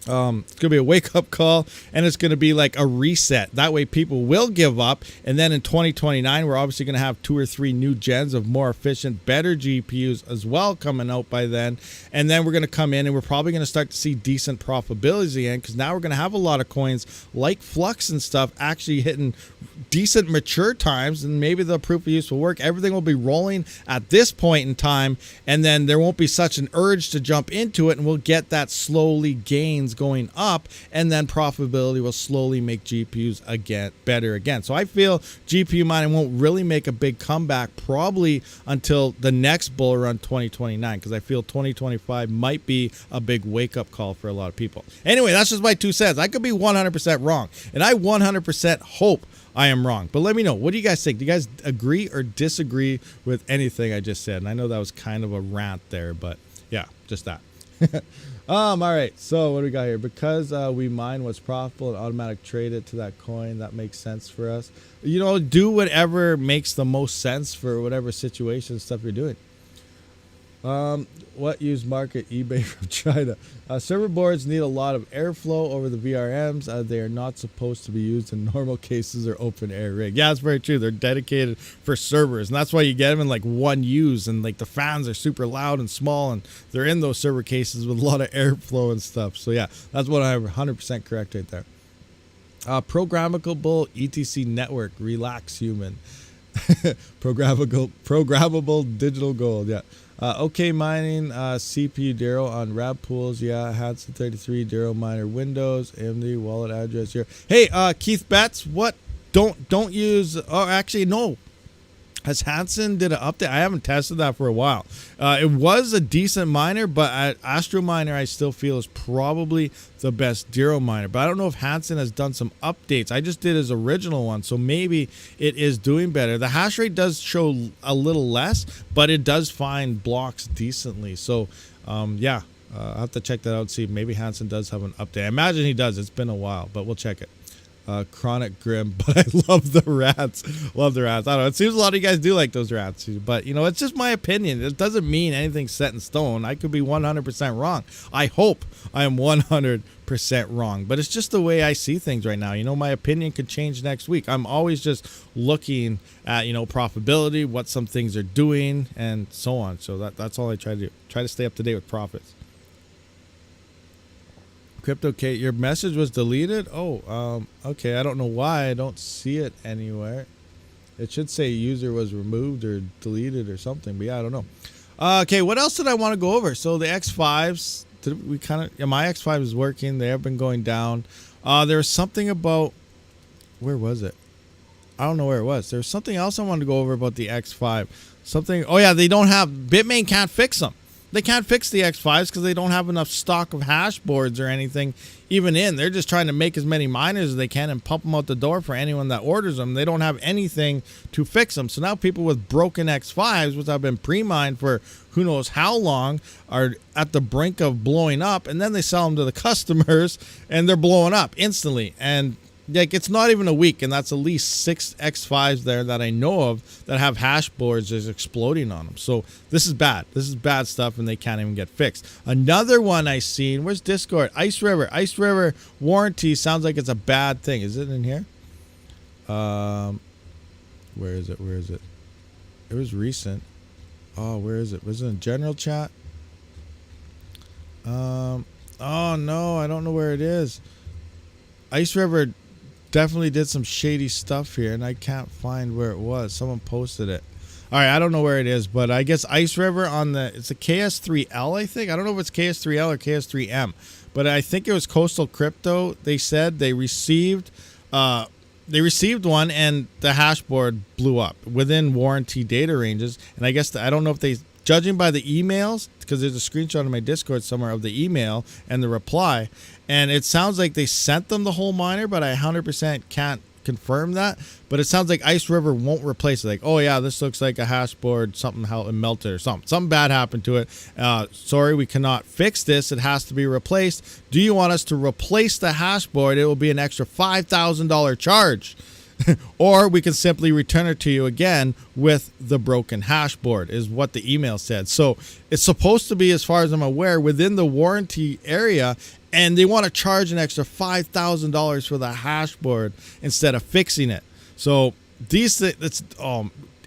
it's going to be a wake-up call, and it's going to be like a reset. That way people will give up, and then in 2029, we're obviously going to have 2 or 3 new gens of more efficient, better GPUs as well coming out by then. And then we're going to come in, and we're probably going to start to see decent profitability again, because now we're going to have a lot of coins like Flux and stuff actually hitting decent mature times, and maybe the proof of use will work. Everything will be rolling at this point in time, and then there won't be such an urge to jump into it, and we'll get that slowly gains going up, and then profitability will slowly make GPUs better again. So I feel GPU mining won't really make a big comeback probably until the next bull run 2029, because I feel 2025 might be a big wake-up call for a lot of people. Anyway, that's just my 2 cents. I could be 100% wrong, and I 100% hope I am wrong. But let me know, what do you guys think? Do you guys agree or disagree with anything I just said? And I know that was kind of a rant there, but yeah, just that. All right, so what do we got here? Because we mine what's profitable and automatic trade it to that coin, that makes sense for us. Do whatever makes the most sense for whatever situation and stuff you're doing. What used market? eBay from China. Server boards need a lot of airflow over the VRMs. They are not supposed to be used in normal cases or open air rig. Yeah, that's very true. They're dedicated for servers, and that's why you get them in like one use, and like the fans are super loud and small, and they're in those server cases with a lot of airflow and stuff. So yeah, that's what I'm 100% correct right there. Programmable ETC network. Relax, human. Programmable digital gold. Yeah. OK mining, CPU Dero on RAB pools. Yeah, Hanson 33 Dero miner Windows, AMD wallet address here. Hey, Keith Betts, what? Don't use. Oh, actually, no. Has Hanson did an update? I haven't tested that for a while. It was a decent miner, but Astro Miner I still feel is probably the best Dero miner. But I don't know if Hanson has done some updates. I just did his original one, so maybe it is doing better. The hash rate does show a little less, but it does find blocks decently. So yeah, I'll have to check that out, see if maybe Hanson does have an update. I imagine he does. It's been a while, but we'll check it. Chronic Grim, but I love the rats. Love the rats. I don't know. It seems a lot of you guys do like those rats, but you know, it's just my opinion. It doesn't mean anything's set in stone. I could be 100% wrong. I hope I am 100% wrong, but it's just the way I see things right now. You know, my opinion could change next week. I'm always just looking at, you know, profitability, what some things are doing, and so on. So that's all I try to do. Try to stay up to date with profits. Crypto Kate, your message was deleted? Oh, okay. I don't know why. I don't see it anywhere. It should say user was removed or deleted or something, but yeah, I don't know. Okay, what else did I want to go over? So the X5s, my X5 is working. They have been going down. There was something about, where was it? I don't know where it was. There was something else I wanted to go over about the X5. Something, oh yeah, they don't have, Bitmain can't fix them. They can't fix the X5s because they don't have enough stock of hash boards or anything even in. They're just trying to make as many miners as they can and pump them out the door for anyone that orders them. They don't have anything to fix them. So now people with broken X5s, which have been pre-mined for who knows how long, are at the brink of blowing up. And then they sell them to the customers and they're blowing up instantly. And like, it's not even a week, and that's at least 6 X5s there that I know of that have hash boards just exploding on them. So this is bad. This is bad stuff, and they can't even get fixed. Another one I seen, where's Discord? Ice River. Ice River warranty sounds like it's a bad thing. Is it in here? Where is it? Where is it? It was recent. Oh, where is it? Was it in general chat? Oh no, I don't know where it is. Ice River definitely did some shady stuff here, and I can't find where it was. Someone posted it. All right, I don't know where it is, but I guess Ice River on it's a KS3L, I think. I don't know if it's KS3L or KS3M, but I think it was Coastal Crypto. They said they received one, and the hash board blew up within warranty data ranges. And I guess I don't know if they, judging by the emails, because there's a screenshot in my Discord somewhere of the email and the reply, and it sounds like they sent them the whole miner, but I 100% can't confirm that. But it sounds like Ice River won't replace it. Like, oh yeah, this looks like a hash board, something how it melted or something bad happened to it. Sorry, we cannot fix this. It has to be replaced. Do you want us to replace the hash board? It will be an extra $5,000 charge. Or we can simply return it to you again with the broken hash board, is what the email said. So it's supposed to be, as far as I'm aware, within the warranty area, and they want to charge an extra $5,000 for the hash board instead of fixing it. So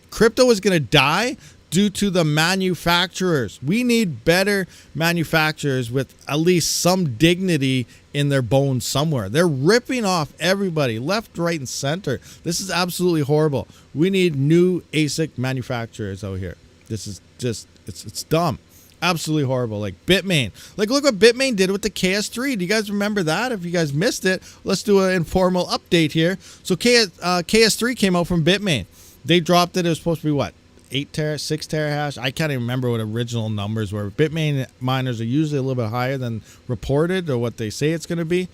crypto is going to die due to the manufacturers. We need better manufacturers with at least some dignity in their bones somewhere. They're ripping off everybody left, right, and center. This is absolutely horrible. We need new ASIC manufacturers out here. This is just, it's dumb. Absolutely horrible. Like Bitmain. Like, look what Bitmain did with the KS3. Do you guys remember that? If you guys missed it, let's do an informal update here. So KS3 came out from Bitmain. They dropped it. It was supposed to be what? 6 terahash. I can't even remember what original numbers were. Bitmain miners are usually a little bit higher than reported or what they say it's going to be.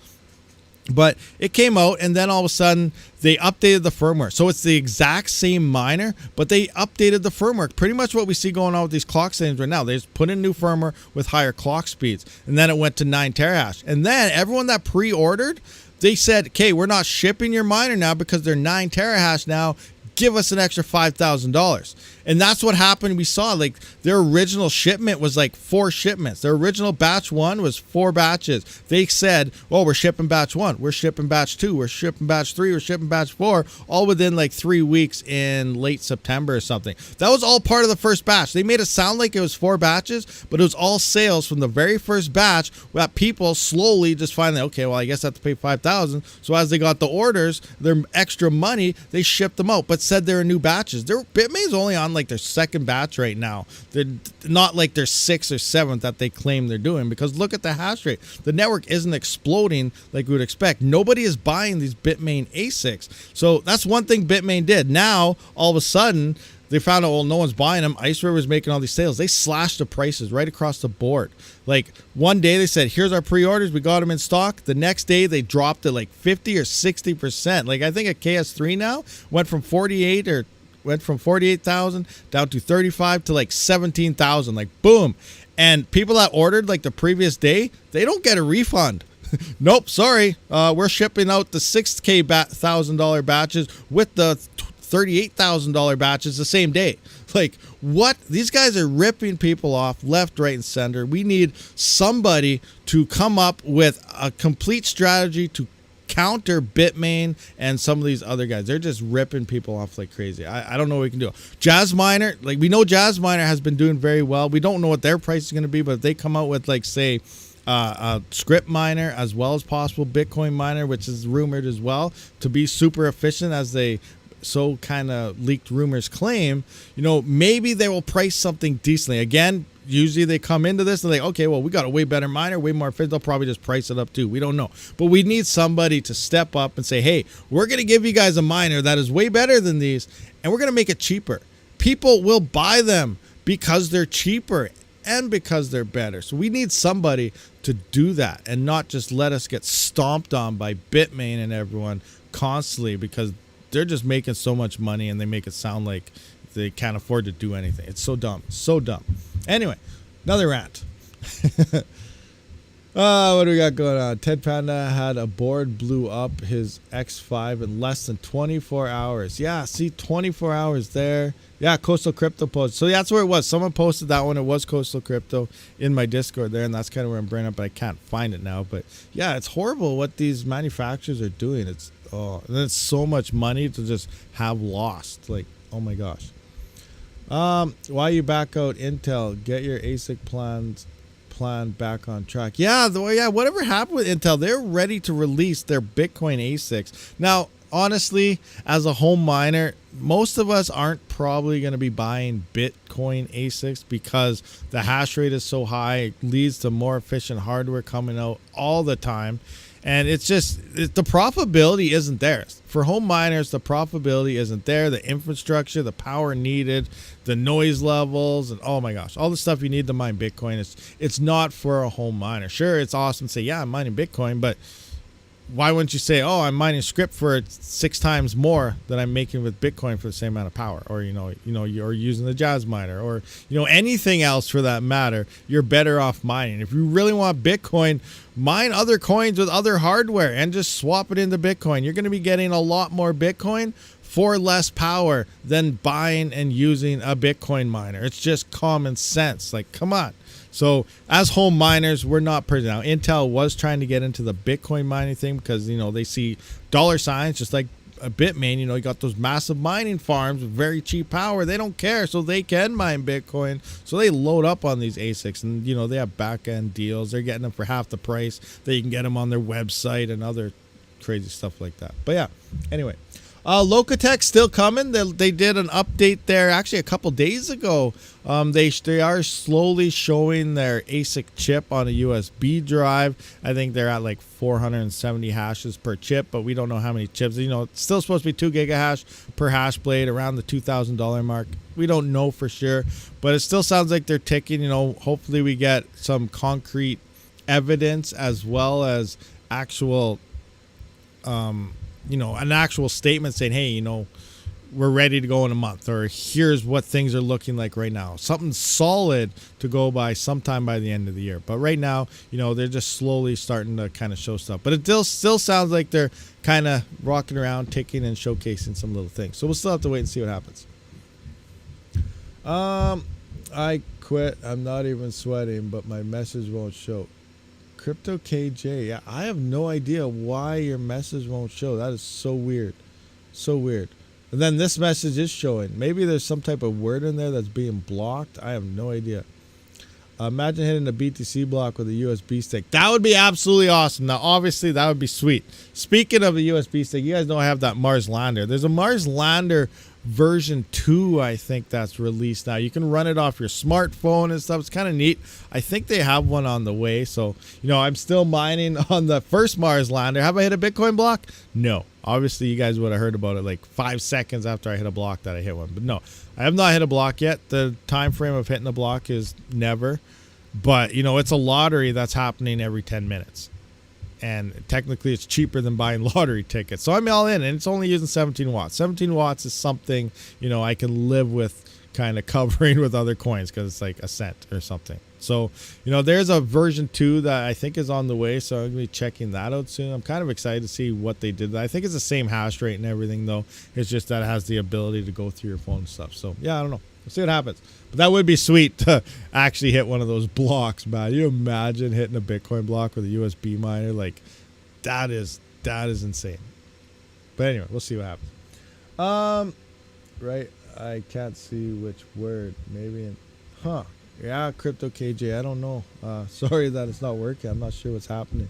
But it came out, and then all of a sudden they updated the firmware. So it's the exact same miner, but they updated the firmware. Pretty much what we see going on with these clock settings right now. They just put in new firmware with higher clock speeds, and then it went to 9 terahash. And then everyone that pre-ordered, they said, okay, we're not shipping your miner now because they're 9 terahash now. Give us an extra $5,000. And that's what happened. We saw like their original shipment was like 4 shipments. Their original batch 1 was 4 batches. They said, oh, we're shipping batch 1. We're shipping batch 2. We're shipping batch 3. We're shipping batch 4. All within like 3 weeks in late September or something. That was all part of the first batch. They made it sound like it was 4 batches, but it was all sales from the very first batch that people slowly just finally, okay, well, I guess I have to pay $5,000. So as they got the orders, their extra money, they shipped them out, but said there are new batches. Bitmain's only on like their second batch right now. They're not like their 6th or 7th that they claim they're doing, because look at the hash rate. The network isn't exploding like we would expect. Nobody is buying these Bitmain ASICs. So that's one thing Bitmain did. Now, all of a sudden, they found out, well, no one's buying them. Ice River's making all these sales. They slashed the prices right across the board. Like one day they said, here's our pre-orders. We got them in stock. The next day they dropped it like 50 or 60%. Like I think a KS3 now went from 48,000 down to 35 to like 17,000. Like boom. And people that ordered like the previous day, they don't get a refund. Nope, sorry. We're shipping out the $6K $1,000 batches with the $38,000 batches the same day. Like, what? These guys are ripping people off left, right, and center. We need somebody to come up with a complete strategy to counter Bitmain and some of these other guys. They're just ripping people off like crazy. I don't know what we can do. Jazz Miner, like, we know Jazz Miner has been doing very well. We don't know what their price is going to be, but if they come out with, like, say, a script miner as well as possible Bitcoin miner, which is rumored as well to be super efficient, as they so kind of leaked rumors claim, you know, maybe they will price something decently. Again, usually they come into this and they, okay, well, we got a way better miner, way more efficient. They'll probably just price it up too. We don't know. But we need somebody to step up and say, hey, we're going to give you guys a miner that is way better than these, and we're going to make it cheaper. People will buy them because they're cheaper and because they're better. So we need somebody to do that and not just let us get stomped on by Bitmain and everyone constantly, because they're just making so much money and they make it sound like they can't afford to do anything. It's so dumb. So dumb. Anyway, another rant. What do we got going on? Ted Panda had a board blew up his X5 in less than 24 hours. Yeah, see, 24 hours there. Yeah, Coastal Crypto posted. So that's where it was. Someone posted that one. It was Coastal Crypto in my Discord there, and that's kind of where I'm bringing up, but I can't find it now. But yeah, it's horrible what these manufacturers are doing. It's so much money to just have lost. Like, oh my gosh. Why you back out Intel? Get your ASIC plan back on track. Yeah, whatever happened with Intel, they're ready to release their Bitcoin ASICs. Now, honestly, as a home miner, most of us aren't probably going to be buying Bitcoin ASICs because the hash rate is so high. It leads to more efficient hardware coming out all the time. And it's just, the profitability isn't there. For home miners, the profitability isn't there. The infrastructure, the power needed, the noise levels, and oh my gosh, all the stuff you need to mine Bitcoin, it's not for a home miner. Sure, it's awesome to say, yeah, I'm mining Bitcoin, but why wouldn't you say, oh, I'm mining script for 6 times more than I'm making with Bitcoin for the same amount of power? Or, you're using the Jazz miner, or, anything else for that matter, you're better off mining. If you really want Bitcoin, mine other coins with other hardware and just swap it into Bitcoin. You're going to be getting a lot more Bitcoin for less power than buying and using a Bitcoin miner. It's just common sense. Like, come on. So as home miners, we're not pretty. Now, Intel was trying to get into the Bitcoin mining thing because, they see dollar signs just like a Bitmain. You got those massive mining farms with very cheap power. They don't care, so they can mine Bitcoin. So they load up on these ASICs, and, they have back-end deals. They're getting them for half the price. They can get them on their website and other crazy stuff like that. But yeah, anyway. Locatech still coming. They did an update there actually a couple days ago. They are slowly showing their ASIC chip on a USB drive. I think they're at like 470 hashes per chip, but we don't know how many chips. It's still supposed to be 2 gigahash per hash blade, around the $2,000 mark. We don't know for sure, but it still sounds like they're ticking. Hopefully we get some concrete evidence as well as actual an actual statement saying, hey, we're ready to go in a month, or here's what things are looking like right now. Something solid to go by sometime by the end of the year. But right now, they're just slowly starting to kind of show stuff. But it still sounds like they're kind of rocking around, ticking and showcasing some little things. So we'll still have to wait and see what happens. I quit. I'm not even sweating, but my message won't show. Crypto KJ, yeah, I have no idea why your message won't show. That is so weird. So weird. And then this message is showing. Maybe there's some type of word in there that's being blocked. I have no idea. Imagine hitting a BTC block with a USB stick. That would be absolutely awesome. Now, obviously, that would be sweet. Speaking of a USB stick, you guys know I have that Mars Lander. There's a Mars Lander version 2, I think, that's released now. You can run it off your smartphone and stuff. It's kind of neat. I think they have one on the way. So, I'm still mining on the first Mars Lander. Have I hit a Bitcoin block? No. Obviously, you guys would have heard about it like 5 seconds after I hit a block that I hit one. But no, I have not hit a block yet. The time frame of hitting a block is never. But, it's a lottery that's happening every 10 minutes. And technically, it's cheaper than buying lottery tickets. So I'm all in, and it's only using 17 watts. 17 watts is something, I can live with kind of covering with other coins because it's like a cent or something. So, you know, there's a version 2 that I think is on the way, so I'm going to be checking that out soon. I'm kind of excited to see what they did. I think it's the same hash rate and everything, though. It's just that it has the ability to go through your phone and stuff. So, yeah, I don't know. We'll see what happens. But that would be sweet to actually hit one of those blocks, man. You imagine hitting a Bitcoin block with a USB miner? Like, that is insane. But anyway, we'll see what happens. Right, I can't see which word. Maybe yeah, Crypto KJ, I don't know. Sorry that it's not working. I'm not sure what's happening.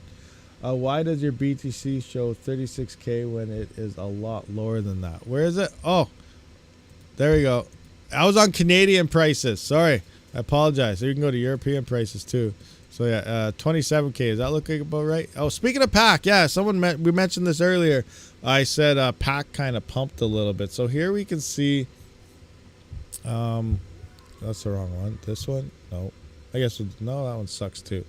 Why does your BTC show 36K when it is a lot lower than that? Where is it? Oh, there we go. I was on Canadian prices. Sorry, I apologize. So you can go to European prices too. So yeah, 27K. Does that look like about right? Oh, speaking of PAC, yeah, we mentioned this earlier. I said PAC kind of pumped a little bit. So here we can see. That's the wrong one. This one? No. I guess, no, that one sucks too.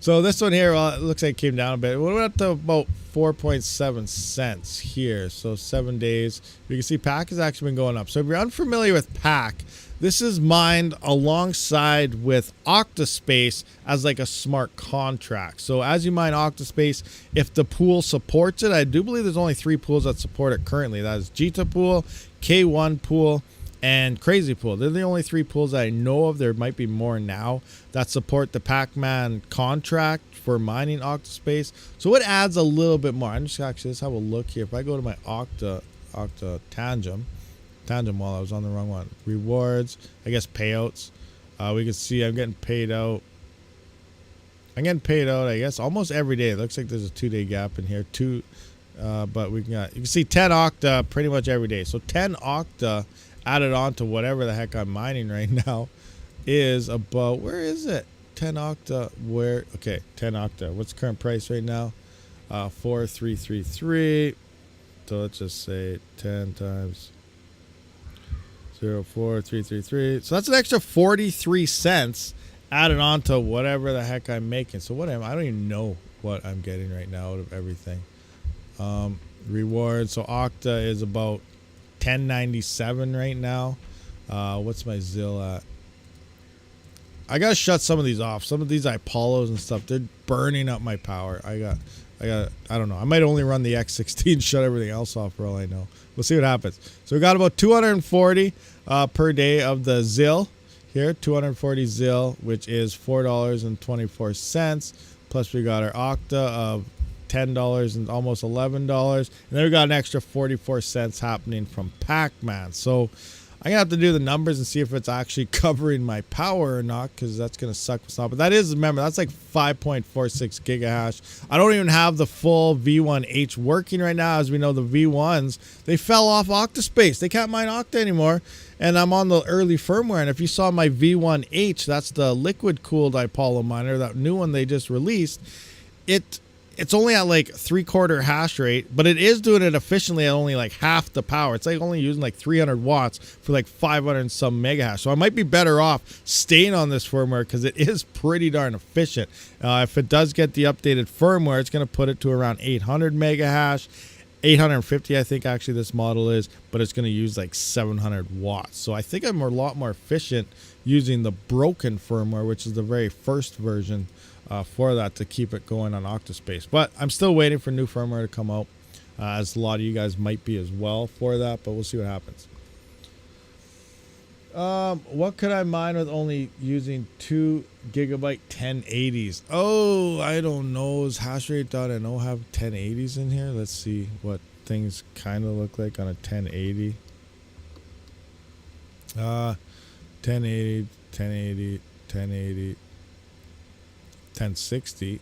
So this one here, well, it looks like it came down a bit. We're up to about 4.7 cents here. So 7 days. You can see PAC has actually been going up. So if you're unfamiliar with PAC, this is mined alongside with Octa.Space as like a smart contract. So as you mine Octa.Space, if the pool supports it, I do believe there's only 3 pools that support it currently. That is Jita Pool, K1 Pool, and Crazy Pool. They're the only 3 pools that I know of. There might be more now that support the Pac-Man contract for mining Octa.Space. So it adds a little bit more. I'm just actually, let's have a look here. If I go to my Octa Tangem while I was on the wrong one. Rewards, I guess payouts. We can see I'm getting paid out. I guess, almost every day. It looks like there's a 2-day gap in here. But you can see 10 Octa pretty much every day. So 10 Octa added on to whatever the heck I'm mining right now is about, where is it? 10 Octa, where? Okay, 10 Octa. What's the current price right now? 4,333. So let's just say 10 times 0.4333. So that's an extra 43 cents added on to whatever the heck I'm making. So I don't even know what I'm getting right now out of everything. Reward. So Octa is about 1097 right now. What's my ZIL at? I gotta shut some of these off. Some of these Apollos and stuff, they're burning up my power. I don't know. I might only run the X16, shut everything else off for all I know. We'll see what happens. So we got about 240 per day of the ZIL here. 240 ZIL, which is $4.24. Plus we got our Octa of $10 and almost $11. And then we got an extra 44 cents happening from Pac-Man. So I'm gonna have to do the numbers and see if it's actually covering my power or not, because that's gonna suck. But that is, remember, that's like 5.46 gigahash. I don't even have the full V1H working right now. As we know, the V1s, they fell off Octa.Space. They can't mine Octa anymore. And I'm on the early firmware. And if you saw my V1H, that's the liquid cooled Apollo miner, that new one they just released, it's only at like 3/4 hash rate, but it is doing it efficiently at only like half the power. It's like only using like 300 watts for like 500 and some megahash. So I might be better off staying on this firmware because it is pretty darn efficient. If it does get the updated firmware, it's going to put it to around 800 megahash. 850, I think actually this model is, but it's going to use like 700 watts. So I think I'm a lot more efficient using the broken firmware, which is the very first version for that, to keep it going on Octa.Space. But I'm still waiting for new firmware to come out, as a lot of you guys might be as well for that, but we'll see what happens. What could I mine with only using 2 gigabyte 1080s? Oh, I don't know. Is hashrate.no have 1080s in here? Let's see what things kind of look like on a 1080. 1080, 1080, 1080, 1060.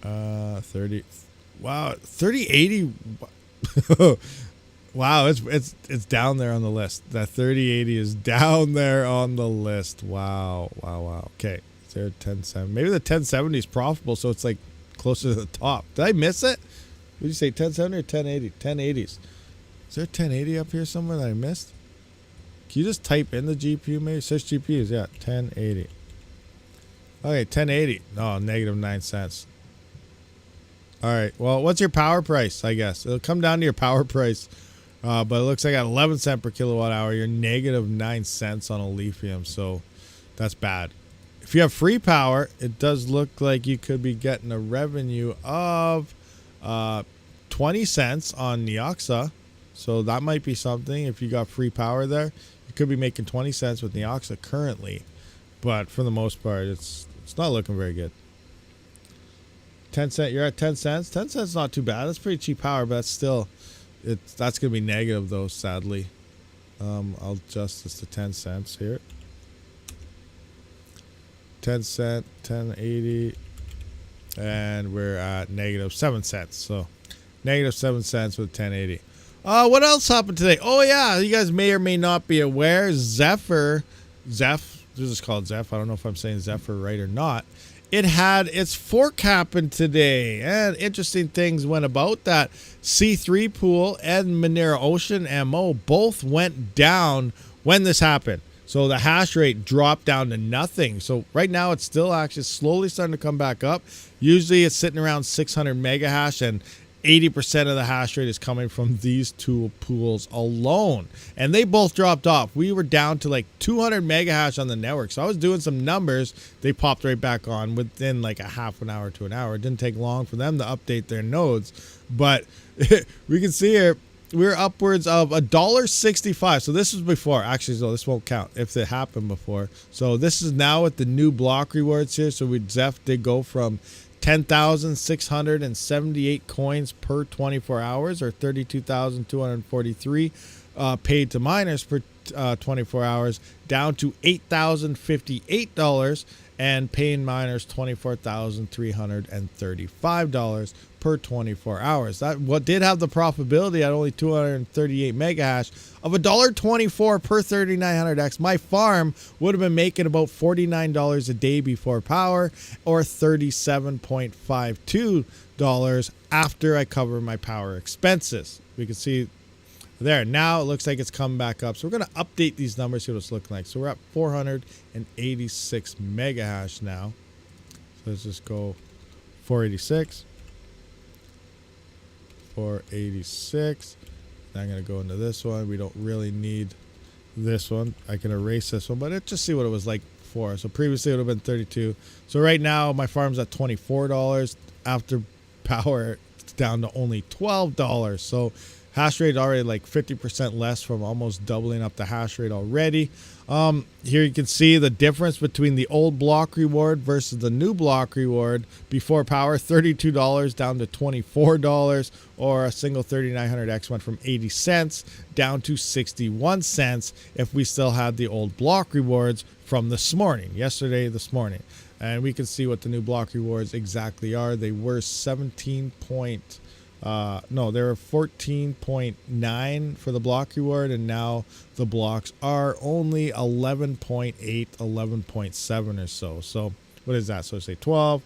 30. Wow, 3080. Wow, it's down there on the list. That 3080 is down there on the list. Wow. Okay, is there a 1070? Maybe the 1070 is profitable, so it's like closer to the top. Did I miss it? What did you say, 1070 or 1080? 1080s. Is there a 1080 up here somewhere that I missed? Can you just type in the GPU maybe? Search GPUs, yeah, 1080. Okay, 1080. No, negative 9 cents. All right, well, what's your power price, I guess? It'll come down to your power price But it looks like at 11 cents per kilowatt hour, you're negative 9 cents on a lithium. So that's bad. If you have free power, it does look like you could be getting a revenue of 20 cents on the Octa. So that might be something. If you got free power there, you could be making 20 cents with the Octa currently. But for the most part, it's not looking very good. 10 cents, you're at 10 cents. 10 cents not too bad. That's pretty cheap power, but that's still, that's going to be negative though, sadly. I'll adjust this to 10 cents here. 10 cent, 1080, and we're at negative 7 cents. So negative 7 cents with 1080. What else happened today? Oh yeah, you guys may or may not be aware, Zeph, this is called Zeph. I don't know if I'm saying Zephyr right or not. It had its fork happen today, and interesting things went about that. C3 Pool and Monero Ocean MO both went down when this happened. So the hash rate dropped down to nothing. So right now it's still actually slowly starting to come back up. Usually it's sitting around 600 mega hash, and 80% of the hash rate is coming from these two pools alone. And they both dropped off. We were down to like 200 mega hash on the network. So I was doing some numbers. They popped right back on within like a half an hour to an hour. It didn't take long for them to update their nodes. But we can see here, we're upwards of $1.65. So this was before. Actually, so this won't count if it happened before. So this is now with the new block rewards here. So Zeph did go from 10,678 coins per 24 hours, or 32,243 paid to miners per 24 hours, down to $8,058 and paying miners $24,335 per 24 hours. That what did have the profitability at only 238 mega hash of $1.24 per 3900X. My farm would have been making about $49 a day before power, or $37.52 after I cover my power expenses. We can see there. Now it looks like it's come back up. So we're going to update these numbers, see what it's looking like. So we're at 486 mega hash now. So let's just go 486. 486. Now I'm going to go into this one. We don't really need this one. I can erase this one, but just see what it was like before. So previously it would have been 32. So right now my farm's at $24. After power, it's down to only $12. So hash rate already like 50% less from almost doubling up the hash rate already. Here you can see the difference between the old block reward versus the new block reward. Before power, $32 down to $24, or a single 3900X went from 80 cents down to 61 cents if we still had the old block rewards from this morning, this morning. And we can see what the new block rewards exactly are. They were 14.9 for the block reward, and now the blocks are only 11.8, 11.7 or so. So what is that? So say 12.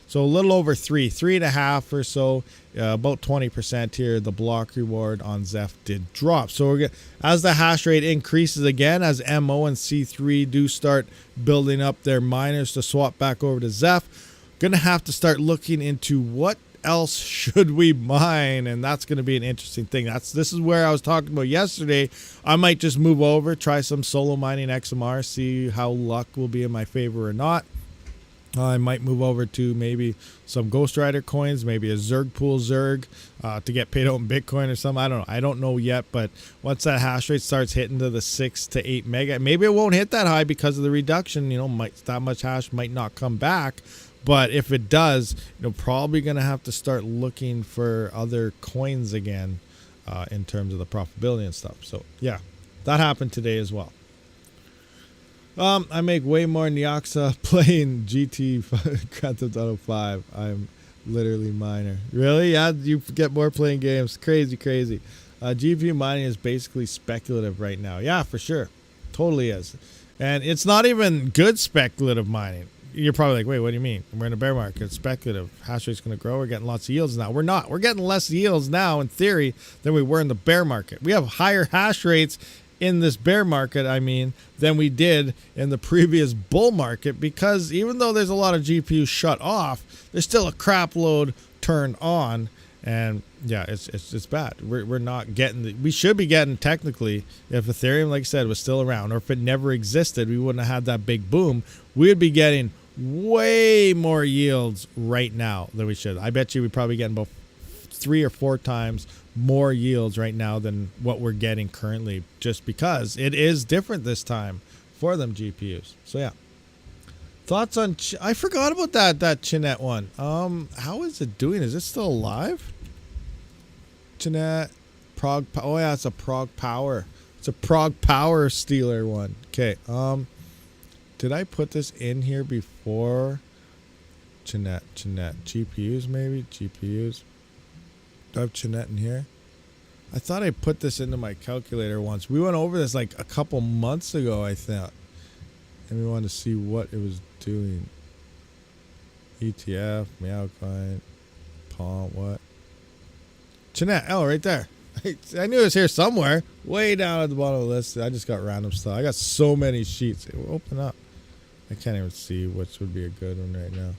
So a little over 3.5 or so, about 20% here. The block reward on Zeph did drop. So we're as the hash rate increases again, as MO and C3 do start building up their miners to swap back over to Zeph, gonna have to start looking into what else should we mine, and that's going to be an interesting thing. This is where I was talking about yesterday. I might just move over, try some solo mining XMR, see how luck will be in my favor or not. I might move over to maybe some Ghost Rider coins, maybe a Zerg pool Zerg to get paid out in Bitcoin or something. I don't know. I don't know yet, but once that hash rate starts hitting to the 6 to 8 mega, maybe it won't hit that high because of the reduction. That much hash might not come back. But if it does, probably going to have to start looking for other coins again in terms of the profitability and stuff. So, yeah, that happened today as well. I make way more in the Octa playing GT Grand Theft Auto 5. I'm literally miner. Really? Yeah, you get more playing games. Crazy, crazy. GPU mining is basically speculative right now. Yeah, for sure. Totally is. And it's not even good speculative mining. You're probably like, wait, what do you mean? We're in a bear market. It's speculative. Hash rate's going to grow. We're getting lots of yields now. We're not. We're getting less yields now, in theory, than we were in the bear market. We have higher hash rates in this bear market, than we did in the previous bull market, because even though there's a lot of GPUs shut off, there's still a crap load turned on. And yeah, it's bad. We're not getting we should be getting, technically, if Ethereum, like I said, was still around, or if it never existed, we wouldn't have had that big boom. We'd be getting way more yields right now than we should. I bet you we're probably getting about 3 or 4 times more yields right now than what we're getting currently, just because it is different this time for them GPUs. So yeah. Thoughts on I forgot about that Chinet one. How is it doing? Is it still alive? Chinet Prague. Oh yeah, it's a Prague Power. It's a Prague Power Stealer one. Okay. Did I put this in here before? Chinet GPUs, maybe GPUs. Do I have Chinet in here? I thought I put this into my calculator once. We went over this like a couple months ago, I thought. And we wanted to see what it was doing. ETF, Meow Client, Palm, what? Chinet, oh, right there. I knew it was here somewhere. Way down at the bottom of the list. I just got random stuff. I got so many sheets. It will open up. I can't even see which would be a good one right now.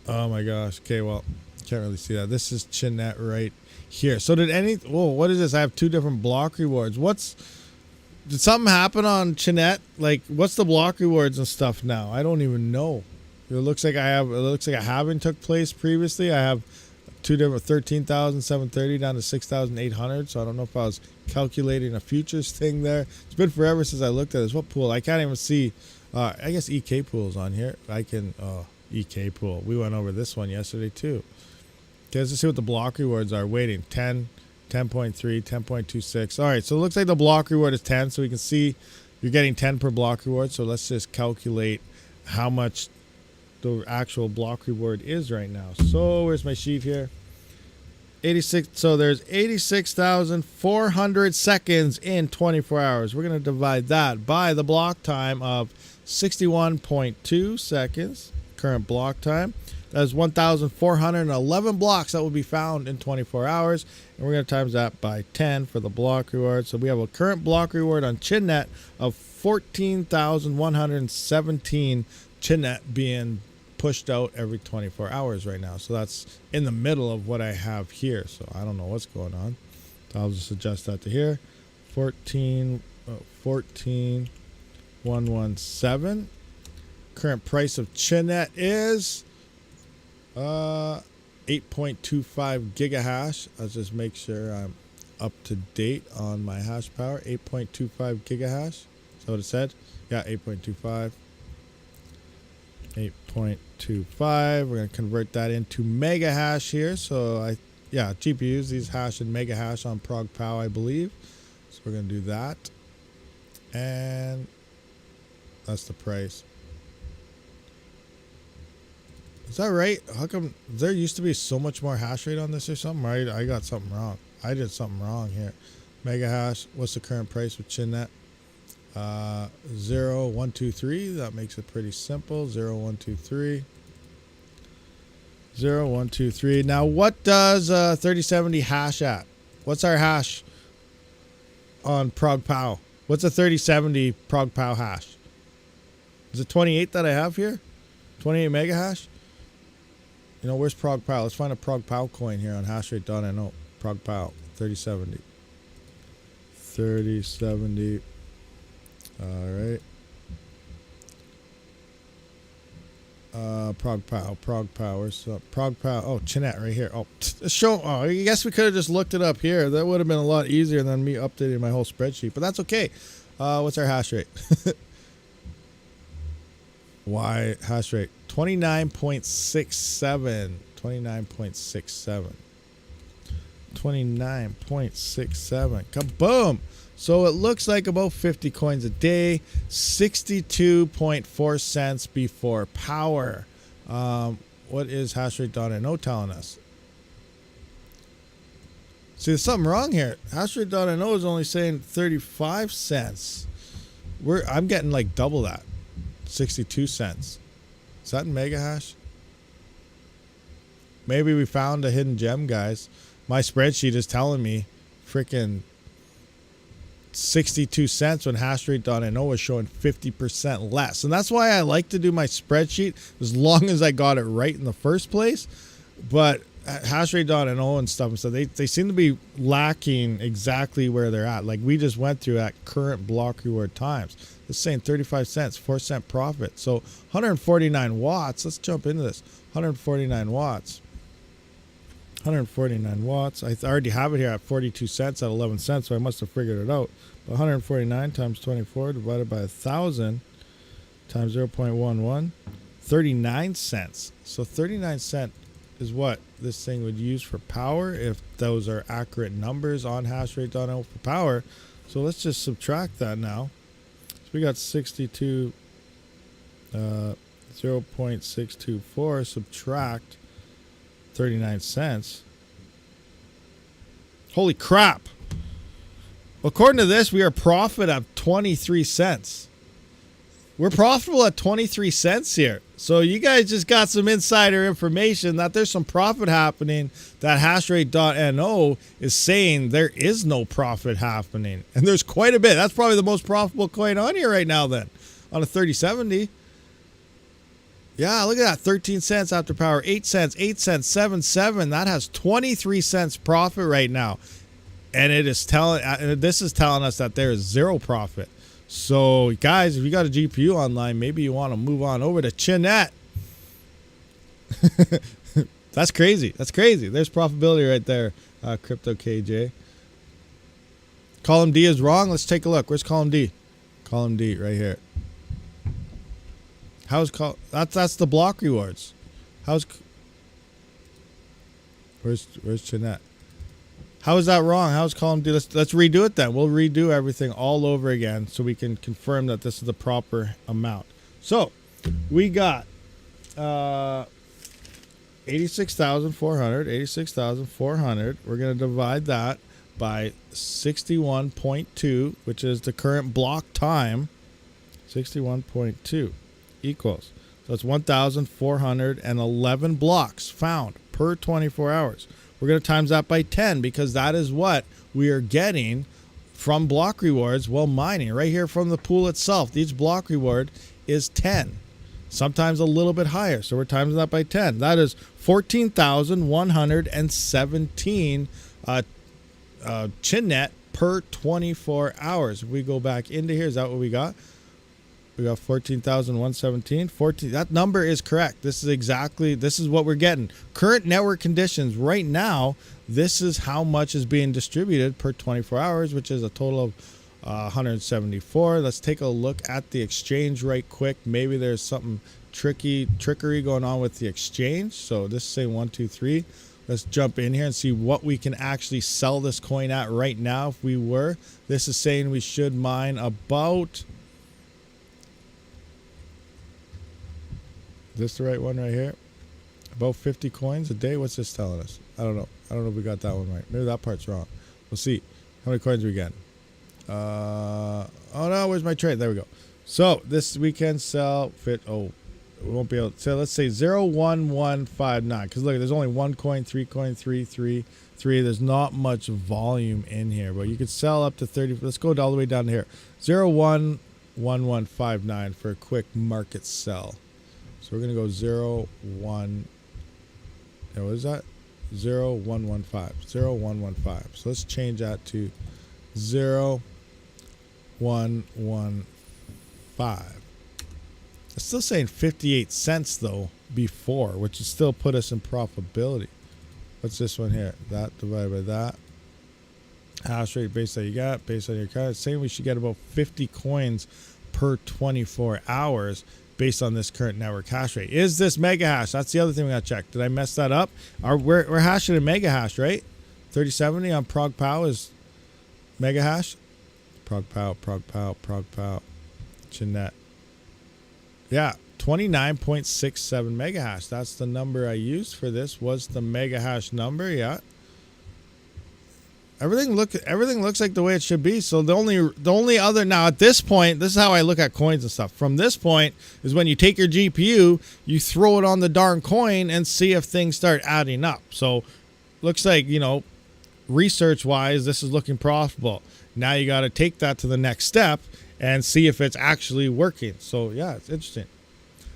Oh my gosh. Okay, well, can't really see that. This is Chinet right here. So did whoa, what is this? I have 2 different block rewards. Did something happen on Chinet? Like, what's the block rewards and stuff now? I don't even know. It looks like a halving took place previously. I have 2 different 13,730 down to 6,800. So I don't know if I was calculating a futures thing there. It's been forever since I looked at this. What pool? I can't even see. I guess EK pool's on here. I can. EK pool. We went over this one yesterday too. Okay, let's see what the block rewards are. Waiting 10. 10.3, 10.26. All right, so it looks like the block reward is 10, so we can see you're getting 10 per block reward. So let's just calculate how much the actual block reward is right now. So where's my sheet here? 86. So there's 86,400 seconds in 24 hours. We're going to divide that by the block time of 61.2 seconds, current block time. That's 1,411 blocks that will be found in 24 hours. And we're going to times that by 10 for the block reward. So we have a current block reward on Chinet of 14,117 Chinet being pushed out every 24 hours right now. So that's in the middle of what I have here. So I don't know what's going on. So I'll just adjust that to here. 14,117. Current price of Chinet is 8.25 gigahash. Let's just make sure I'm up to date on my hash power. 8.25 gigahash. Is that what it said? Yeah, 8.25. 8.25. We're going to convert that into mega hash here. So GPUs, these hash in mega hash on Prague Pow, I believe. So we're going to do that. And that's the price. Is that right? How come there used to be so much more hash rate on this or something? Right? I got something wrong. I did something wrong here. Mega hash. What's the current price with Chinet? 0123. That makes it pretty simple. 0123. 0123. Now, what does 3070 hash at? What's our hash on Prague Pow? What's a 3070 Prague Pow hash? Is it 28 that I have here? 28 mega hash? You know, where's Prague Pow? Let's find a Prague Pow coin here on hashrate.no. Prague Pow, 3070. 3070. All right. Prague Pow. Where's Prague Pow? Oh, Chinet right here. Oh, I guess we could have just looked it up here. That would have been a lot easier than me updating my whole spreadsheet, but that's okay. What's our hash rate? Why hash rate? 29.67. 29.67. 29.67. Kaboom! So it looks like about 50 coins a day. 62.4 cents before power. What is hashrate.no telling us? See, there's something wrong here. Hashrate.no is only saying 35 cents. I'm getting like double that. 62 cents. Is that in mega hash? Maybe we found a hidden gem, guys. My spreadsheet is telling me freaking 62 cents when hashrate.no is showing 50% less. And that's why I like to do my spreadsheet as long as I got it right in the first place. But hashrate.no and stuff, so they seem to be lacking exactly where they're at. Like we just went through at current block reward times. It's saying 35 cents, 4-cent profit. So 149 watts. Let's jump into this. 149 watts. 149 watts. I already have it here at 42 cents at 11 cents, so I must have figured it out. But 149 times 24 divided by 1,000 times 0.11, 39 cents. So 39 cents is what this thing would use for power if those are accurate numbers on hashrate.no for power. So let's just subtract that now. So we got 62, 0.624 subtract 39 cents. Holy crap. According to this, we are profit of 23 cents. We're profitable at 23 cents here. So you guys just got some insider information that there's some profit happening that hashrate.no is saying there is no profit happening. And there's quite a bit. That's probably the most profitable coin on here right now then on a 3070. Yeah, look at that. 13 cents after power, 8 cents, 8 cents, 7. That has 23 cents profit right now. And this is telling us that there is zero profit. So, guys, if you got a GPU online, maybe you want to move on over to Chinette. That's crazy. That's crazy. There's profitability right there, Crypto KJ. Column D is wrong. Let's take a look. Where's column D? Column D right here. That's the block rewards. Where's Chinette? How is that wrong? How's column D? Let's redo it then. We'll redo everything all over again so we can confirm that this is the proper amount. So we got 86,400, 86,400. We're going to divide that by 61.2, which is the current block time. 61.2 equals. So it's 1,411 blocks found per 24 hours. We're going to times that by 10 because that is what we are getting from block rewards while mining. Right here from the pool itself, each block reward is 10. Sometimes a little bit higher. So we're timing that by 10. That is 14,117 Chinette per 24 hours. If we go back into here, is that what we got? We got 14,117. 14. That number is correct. This is what we're getting. Current network conditions right now, this is how much is being distributed per 24 hours, which is a total of 174. Let's take a look at the exchange right quick. Maybe there's something trickery going on with the exchange. So this is saying 1, 2, 3. Let's jump in here and see what we can actually sell this coin at right now if we were. This is saying we should mine about... Is this the right one right here? About 50 coins a day? What's this telling us? I don't know. I don't know if we got that one right. Maybe that part's wrong. We'll see. How many coins are we getting? Oh no, where's my trade? There we go. So this we can sell we won't be able to sell. Let's say 01159. Because look, there's only 1 coin, 3 coin, 3. There's not much volume in here, but you could sell up to 30. Let's go all the way down here. 011159 for a quick market sell. So we're going to go 01. What is that? 0115. 0115. So let's change that to 0115. It's still saying 58 cents though before, which would still put us in profitability. What's this one here? That divided by that. Hash rate based on you got, based on your card. It's saying we should get about 50 coins per 24 hours. Based on this current network hash rate. Is this mega hash? That's the other thing we got to check. Did I mess that up? We're hashing a mega hash, right? 3070 on Prog Pow is mega hash. Prog Pow. Chinette. Yeah, 29.67 mega hash. That's the number I used for this. Was the mega hash number? Yeah. Everything looks like the way it should be. So the only other now at this point, this is how I look at coins and stuff. From this point is when you take your GPU, you throw it on the darn coin and see if things start adding up. So looks like, research wise, this is looking profitable. Now you got to take that to the next step and see if it's actually working. So yeah, it's interesting.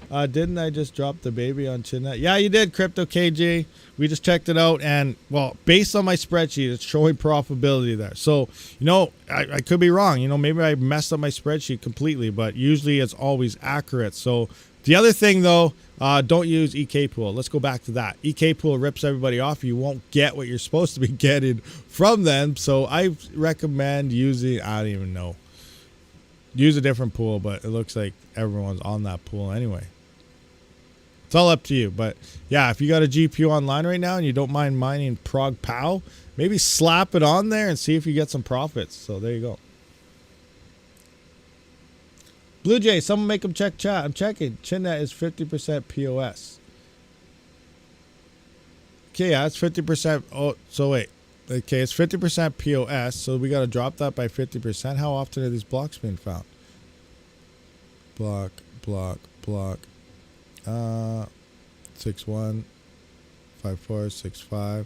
Didn't I just drop the baby on Chinnet? Yeah, you did, Crypto KG. We just checked it out, and well, based on my spreadsheet, it's showing profitability there. So, you know, I could be wrong. You know, maybe I messed up my spreadsheet completely, but usually it's always accurate. So the other thing though, don't use EK Pool. Let's go back to that. EK Pool rips everybody off. You won't get what you're supposed to be getting from them. So I recommend using, I don't even know, use a different pool, but it looks like everyone's on that pool anyway. It's all up to you. But yeah, if you got a GPU online right now and you don't mind mining Prog Pow, maybe slap it on there and see if you get some profits. So there you go. Blue Jay, someone make him check chat. I'm checking. Chinnet is 50% POS. Okay, yeah, it's 50%. Oh, so wait. Okay, it's 50% POS, so we got to drop that by 50%. How often are these blocks being found? Block. 6-1, 5-4, 6-5,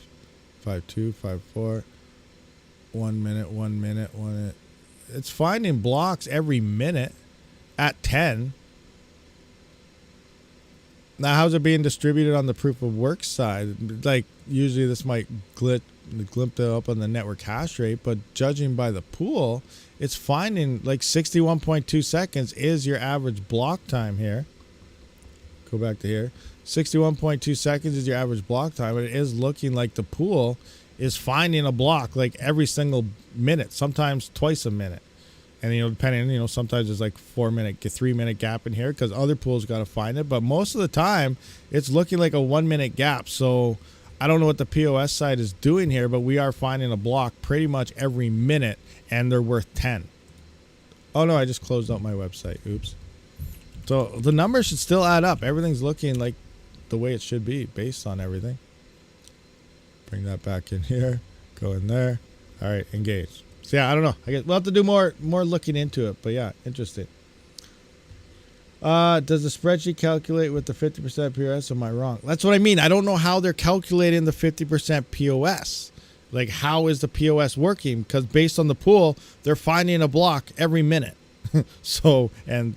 5-2, 5-4. 1 minute, 1 minute, 1 minute. It's finding blocks every minute at 10. Now, how's it being distributed on the proof of work side? Like, usually this might glimp up on the network hash rate, but judging by the pool, it's finding like 61.2 seconds is your average block time here. Go back to here. 61.2 seconds is your average block time, but it is looking like the pool is finding a block like every single minute, sometimes twice a minute. And, you know, depending, you know, sometimes there's like 4 minute, 3 minute gap in here because other pools got to find it. But most of the time, it's looking like a 1 minute gap. So I don't know what the POS side is doing here, but we are finding a block pretty much every minute, and they're worth 10. Oh, no, I just closed out my website. Oops. So the numbers should still add up. Everything's looking like the way it should be based on everything. Bring that back in here. Go in there. All right, engage. So yeah, I don't know. I guess we'll have to do more looking into it. But yeah, interesting. Does the spreadsheet calculate with the 50% POS? Am I wrong? That's what I mean. I don't know how they're calculating the 50% POS. Like, how is the POS working? Because based on the pool, they're finding a block every minute. So, and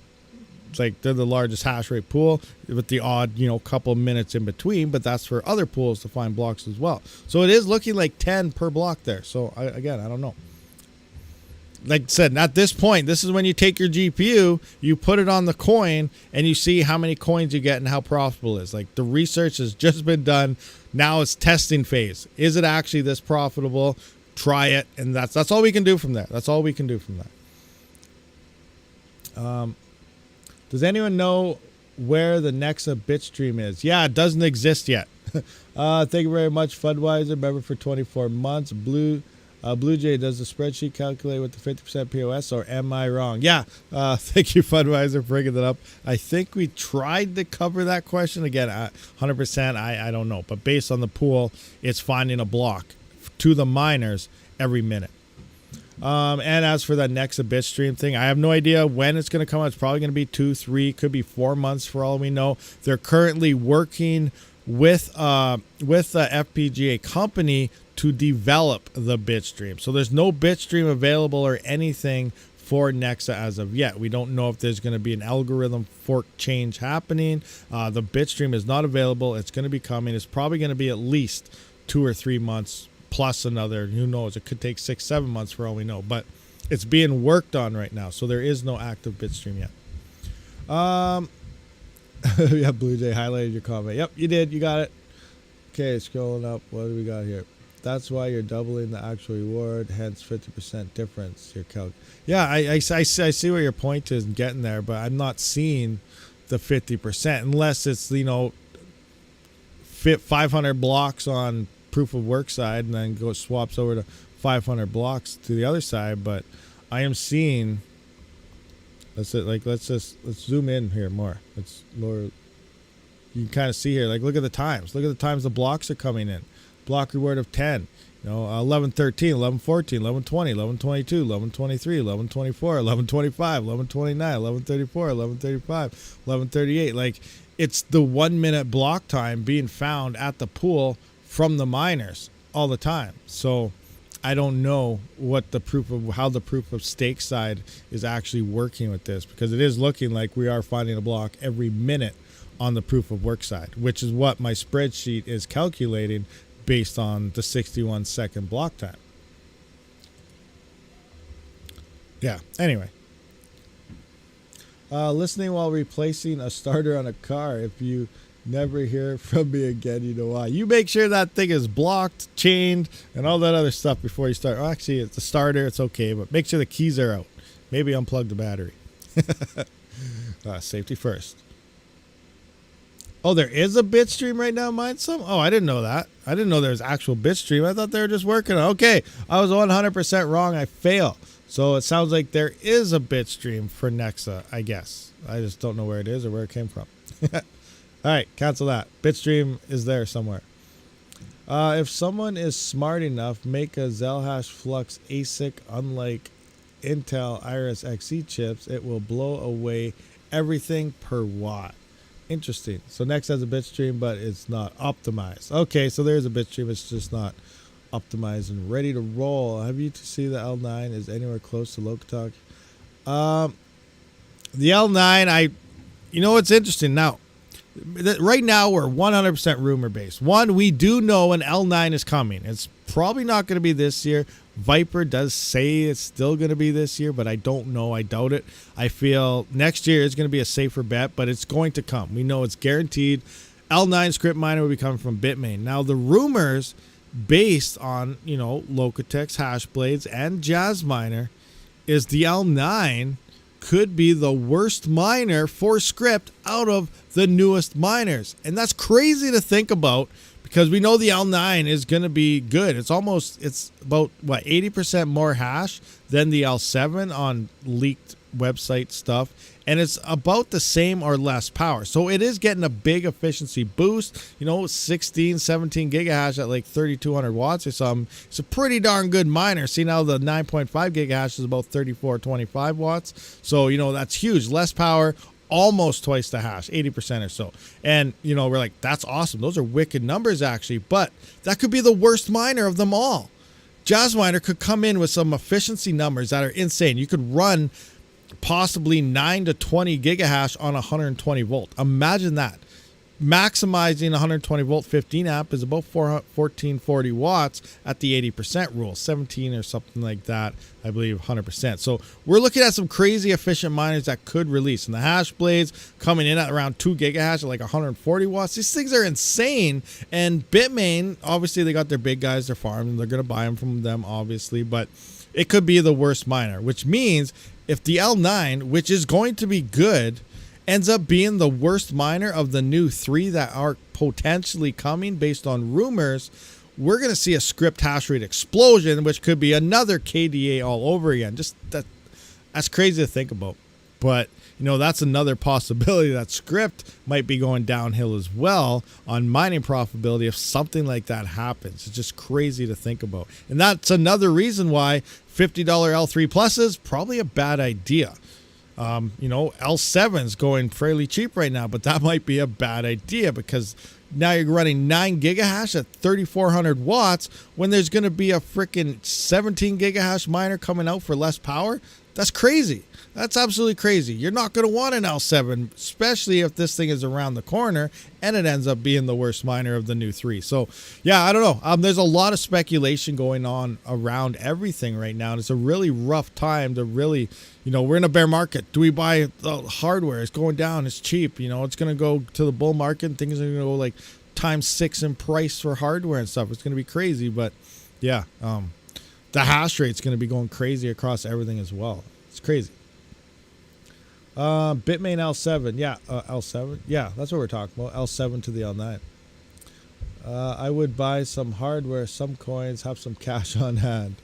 it's like they're the largest hash rate pool with the odd, you know, couple of minutes in between, but that's for other pools to find blocks as well. So it is looking like 10 per block there. So again, I don't know. Like I said, at this point, this is when you take your GPU, you put it on the coin, and you see how many coins you get and how profitable it is. Like, the research has just been done. Now it's testing phase. Is it actually this profitable? Try it, and that's all we can do from there. That's all we can do from that. Does anyone know where the Nexa bitstream is? Yeah, it doesn't exist yet. Thank you very much, Fudweiser, member for 24 months. Blue Jay, does the spreadsheet calculate with the 50% POS, or am I wrong? Yeah, thank you, Fudweiser, for bringing that up. I think we tried to cover that question. Again, 100%, I don't know. But based on the pool, it's finding a block to the miners every minute. And as for that Nexa bitstream thing, I have no idea when it's going to come out. It's probably going to be 2, 3, could be 4 months for all we know. They're currently working with the FPGA company to develop the bitstream. So there's no bitstream available or anything for Nexa as of yet. We don't know if there's going to be an algorithm fork change happening. The bitstream is not available. It's going to be coming. It's probably going to be at least 2 or 3 months plus another. Who knows? It could take 6, 7 months for all we know. But it's being worked on right now. So there is no active bitstream yet. Yeah, Blue Jay highlighted your comment. Yep, you did. You got it. Okay, scrolling up. What do we got here? That's why you're doubling the actual reward, hence 50% difference. Your calc. Yeah, I see where your point is in getting there, but I'm not seeing the 50% unless it's, you know, 500 blocks on proof of work side and then swaps over to 500 blocks to the other side. But I am seeing. Let's zoom in here more. It's more. You can kind of see here. Like, look at the times. Look at the times the blocks are coming in. Block reward of 10, you know, 11:13, 11:14, 11:20, 11:22, 11:23, 11:24, 11:25, 11:29, 11:34, 11:35, 11:38. Like, it's the 1 minute block time being found at the pool from the miners all the time. So I don't know what how the proof of stake side is actually working with this, because it is looking like we are finding a block every minute on the proof of work side, which is what my spreadsheet is calculating based on the 61-second block time. Yeah, anyway. Listening while replacing a starter on a car. If you never hear from me again, you know why. You make sure that thing is blocked, chained, and all that other stuff before you start. Oh, actually, it's the starter. It's okay, but make sure the keys are out. Maybe unplug the battery. Safety first. Oh, there is a bit stream right now, Mindsum? Oh, I didn't know that. I didn't know there was actual bit stream. I thought they were just working on it. Okay, I was 100% wrong. I fail. So it sounds like there is a bit stream for Nexa, I guess. I just don't know where it is or where it came from. All right, cancel that. Bitstream is there somewhere. If someone is smart enough, make a Zelhash Flux ASIC. Unlike Intel Iris Xe chips, it will blow away everything per watt. Interesting. So Next has a bitstream, but it's not optimized. Okay, so there's a bitstream. It's just not optimized and ready to roll. Have you to see the L9 is anywhere close to Locatalk? The L9, you know what's interesting now? Right now we're 100% rumor based. One, we do know an L9 is coming. It's probably not going to be this year. Viper does say it's still going to be this year, but I don't know. I doubt it. I feel next year is going to be a safer bet, but it's going to come. We know it's guaranteed. L9 script miner will be coming from Bitmain. Now the rumors based on, you know, Locatech, Hashblades, and Jazz Miner is the L9 could be the worst miner for script out of the newest miners. And that's crazy to think about because we know the L9 is going to be good. It's about, what, 80% more hash than the L7 on leaked website stuff. And it's about the same or less power. So it is getting a big efficiency boost. You know, 16, 17 gigahash at like 3,200 watts or something. It's a pretty darn good miner. See, now the 9.5 gigahash is about 3425 watts. So, you know, that's huge. Less power, almost twice the hash, 80% or so. And, you know, we're like, that's awesome. Those are wicked numbers, actually. But that could be the worst miner of them all. Jazz Miner could come in with some efficiency numbers that are insane. You could run possibly 9 to 20 gigahash on 120 volt. Imagine that. Maximizing 120 volt 15 amp is about 1440 watts at the 80% rule, 17 or something like that, I believe 100%. So we're looking at some crazy efficient miners that could release. And the hash blades coming in at around 2 gigahash at like 140 watts. These things are insane. And Bitmain, obviously they got their big guys, they're farming, they're going to buy them from them, obviously, but it could be the worst miner, which means if the L9, which is going to be good, ends up being the worst miner of the new 3 that are potentially coming based on rumors, we're going to see a script hash rate explosion, which could be another KDA all over again. Just that's crazy to think about. But, you know, that's another possibility that script might be going downhill as well on mining profitability if something like that happens. It's just crazy to think about. And that's another reason why $50 L3 Plus is probably a bad idea. You know, L7's going fairly cheap right now, but that might be a bad idea because now you're running 9 gigahash at 3,400 watts when there's going to be a freaking 17 gigahash miner coming out for less power. That's crazy. That's absolutely crazy. You're not going to want an L7, especially if this thing is around the corner and it ends up being the worst miner of the new 3. So, yeah, I don't know. There's a lot of speculation going on around everything right now. And it's a really rough time to really, you know, we're in a bear market. Do we buy the hardware? It's going down. It's cheap. You know, it's going to go to the bull market and things are going to go like ×6 in price for hardware and stuff. It's going to be crazy. But, yeah, the hash rate's going to be going crazy across everything as well. It's crazy. Bitmain L7, yeah, L7, yeah, that's what we're talking about. L7 to the L9. I would buy some hardware, some coins, have some cash on hand.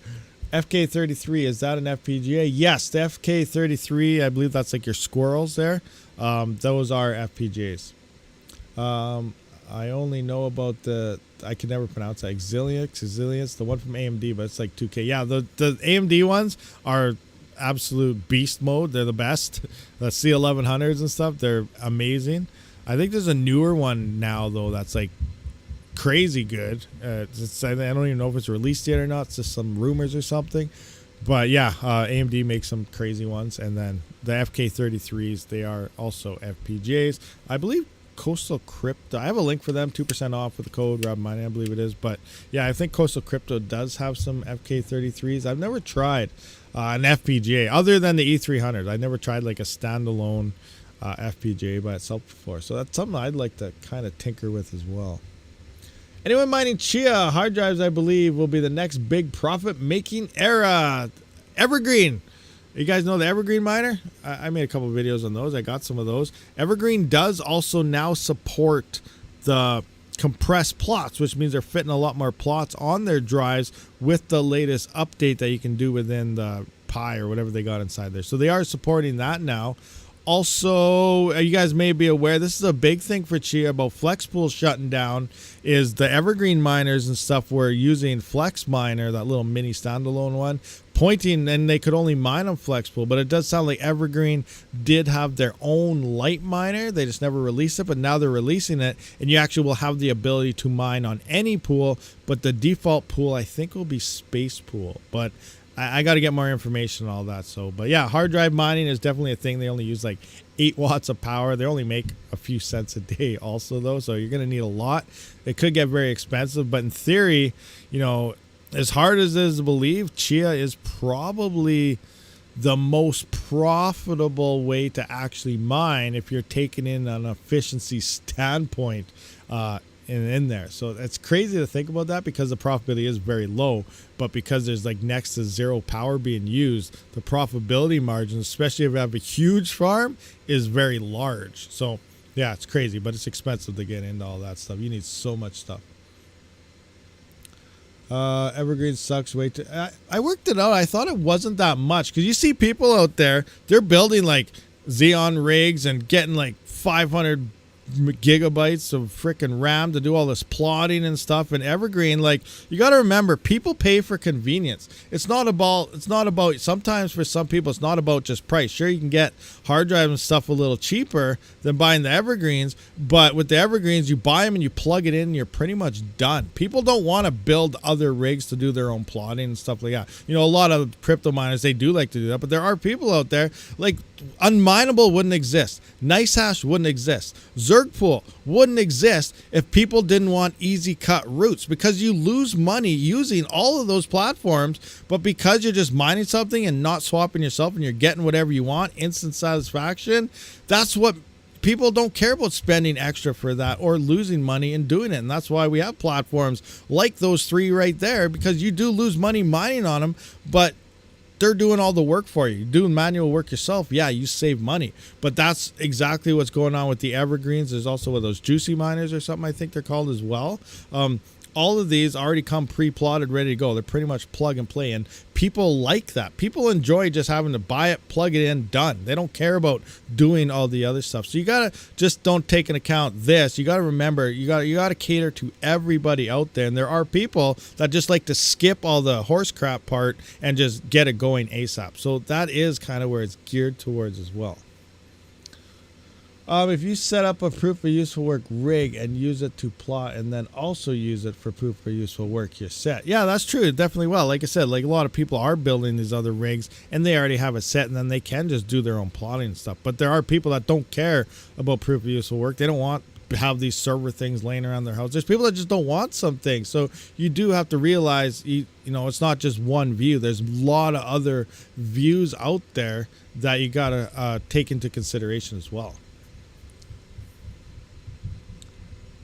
FK33, is that an FPGA? Yes, the FK33, I believe that's like your squirrels there. Those are FPGAs. I only know about I can never pronounce that, Exilience, the one from AMD, but it's like 2K. Yeah, the AMD ones are absolute beast mode. They're the best. The C1100s and stuff, they're amazing. I think there's a newer one now though that's like crazy good. I don't even know if it's released yet or not. It's just some rumors or something. But yeah, AMD makes some crazy ones, and then the FK33s, they are also FPGAs. I believe Coastal Crypto. I have a link for them, 2% off with the code rabidmining, I believe it is. But yeah, I think Coastal Crypto does have some FK33s. I've never tried an FPGA other than the E300. I never tried like a standalone FPGA by itself before. So that's something I'd like to kind of tinker with as well. Anyone mining Chia hard drives, I believe, will be the next big profit-making era. Evergreen. You guys know the Evergreen miner? I made a couple of videos on those. I got some of those. Evergreen does also now support the compressed plots, which means they're fitting a lot more plots on their drives with the latest update that you can do within the Pi or whatever they got inside there. So they are supporting that now. Also, you guys may be aware, this is a big thing for Chia about FlexPool shutting down, is the Evergreen miners and stuff were using Flex Miner, that little mini standalone one, pointing, and they could only mine on FlexPool. But it does sound like Evergreen did have their own light miner. They just never released it, but now they're releasing it, and you actually will have the ability to mine on any pool, but the default pool, I think, will be Space Pool. But I got to get more information on all that. So, but yeah, hard drive mining is definitely a thing. They only use like 8 watts of power. They only make a few cents a day also though. So you're going to need a lot. It could get very expensive, but in theory, you know, as hard as it is to believe, Chia is probably the most profitable way to actually mine if you're taking in an efficiency standpoint in there. So it's crazy to think about that because the profitability is very low, but because there's like next to zero power being used, the profitability margin, especially if you have a huge farm, is very large. So yeah, it's crazy, but it's expensive to get into all that stuff. You need so much stuff. Evergreen sucks. Wait, I worked it out. I thought it wasn't that much because you see people out there, they're building like Xeon rigs and getting like 500 gigabytes of freaking RAM to do all this plotting and stuff. And Evergreen, like, you got to remember, people pay for convenience. It's not about sometimes for some people it's not about just price. Sure, you can get hard drives and stuff a little cheaper than buying the Evergreens, but with the Evergreens, you buy them and you plug it in and you're pretty much done. People don't want to build other rigs to do their own plotting and stuff like that. You know, a lot of crypto miners, they do like to do that, but there are people out there, like, Unminable wouldn't exist. NiceHash wouldn't exist. Zergpool wouldn't exist if people didn't want easy cut routes, because you lose money using all of those platforms, but because you're just mining something and not swapping yourself and you're getting whatever you want, instant satisfaction, that's what people don't care about, spending extra for that or losing money in doing it. And that's why we have platforms like those three right there, because you do lose money mining on them, but they're doing all the work for you. You're doing manual work yourself. Yeah, you save money. But that's exactly what's going on with the Evergreens. There's also with those juicy miners or something, I think they're called as well. All of these already come pre-plotted, ready to go. They're pretty much plug and play, and people like that. People enjoy just having to buy it, plug it in, done. They don't care about doing all the other stuff. So you gotta just don't take into account this. You gotta remember, you gotta cater to everybody out there, and there are people that just like to skip all the horse crap part and just get it going ASAP. So that is kind of where it's geared towards as well. If you set up a proof of useful work rig and use it to plot and then also use it for proof of useful work, you're set. Yeah, that's true. It definitely will. Like I said, like a lot of people are building these other rigs and they already have it set, and then they can just do their own plotting and stuff. But there are people that don't care about proof of useful work. They don't want to have these server things laying around their house. There's people that just don't want some things. So you do have to realize, you know, it's not just one view. There's a lot of other views out there that you got to take into consideration as well.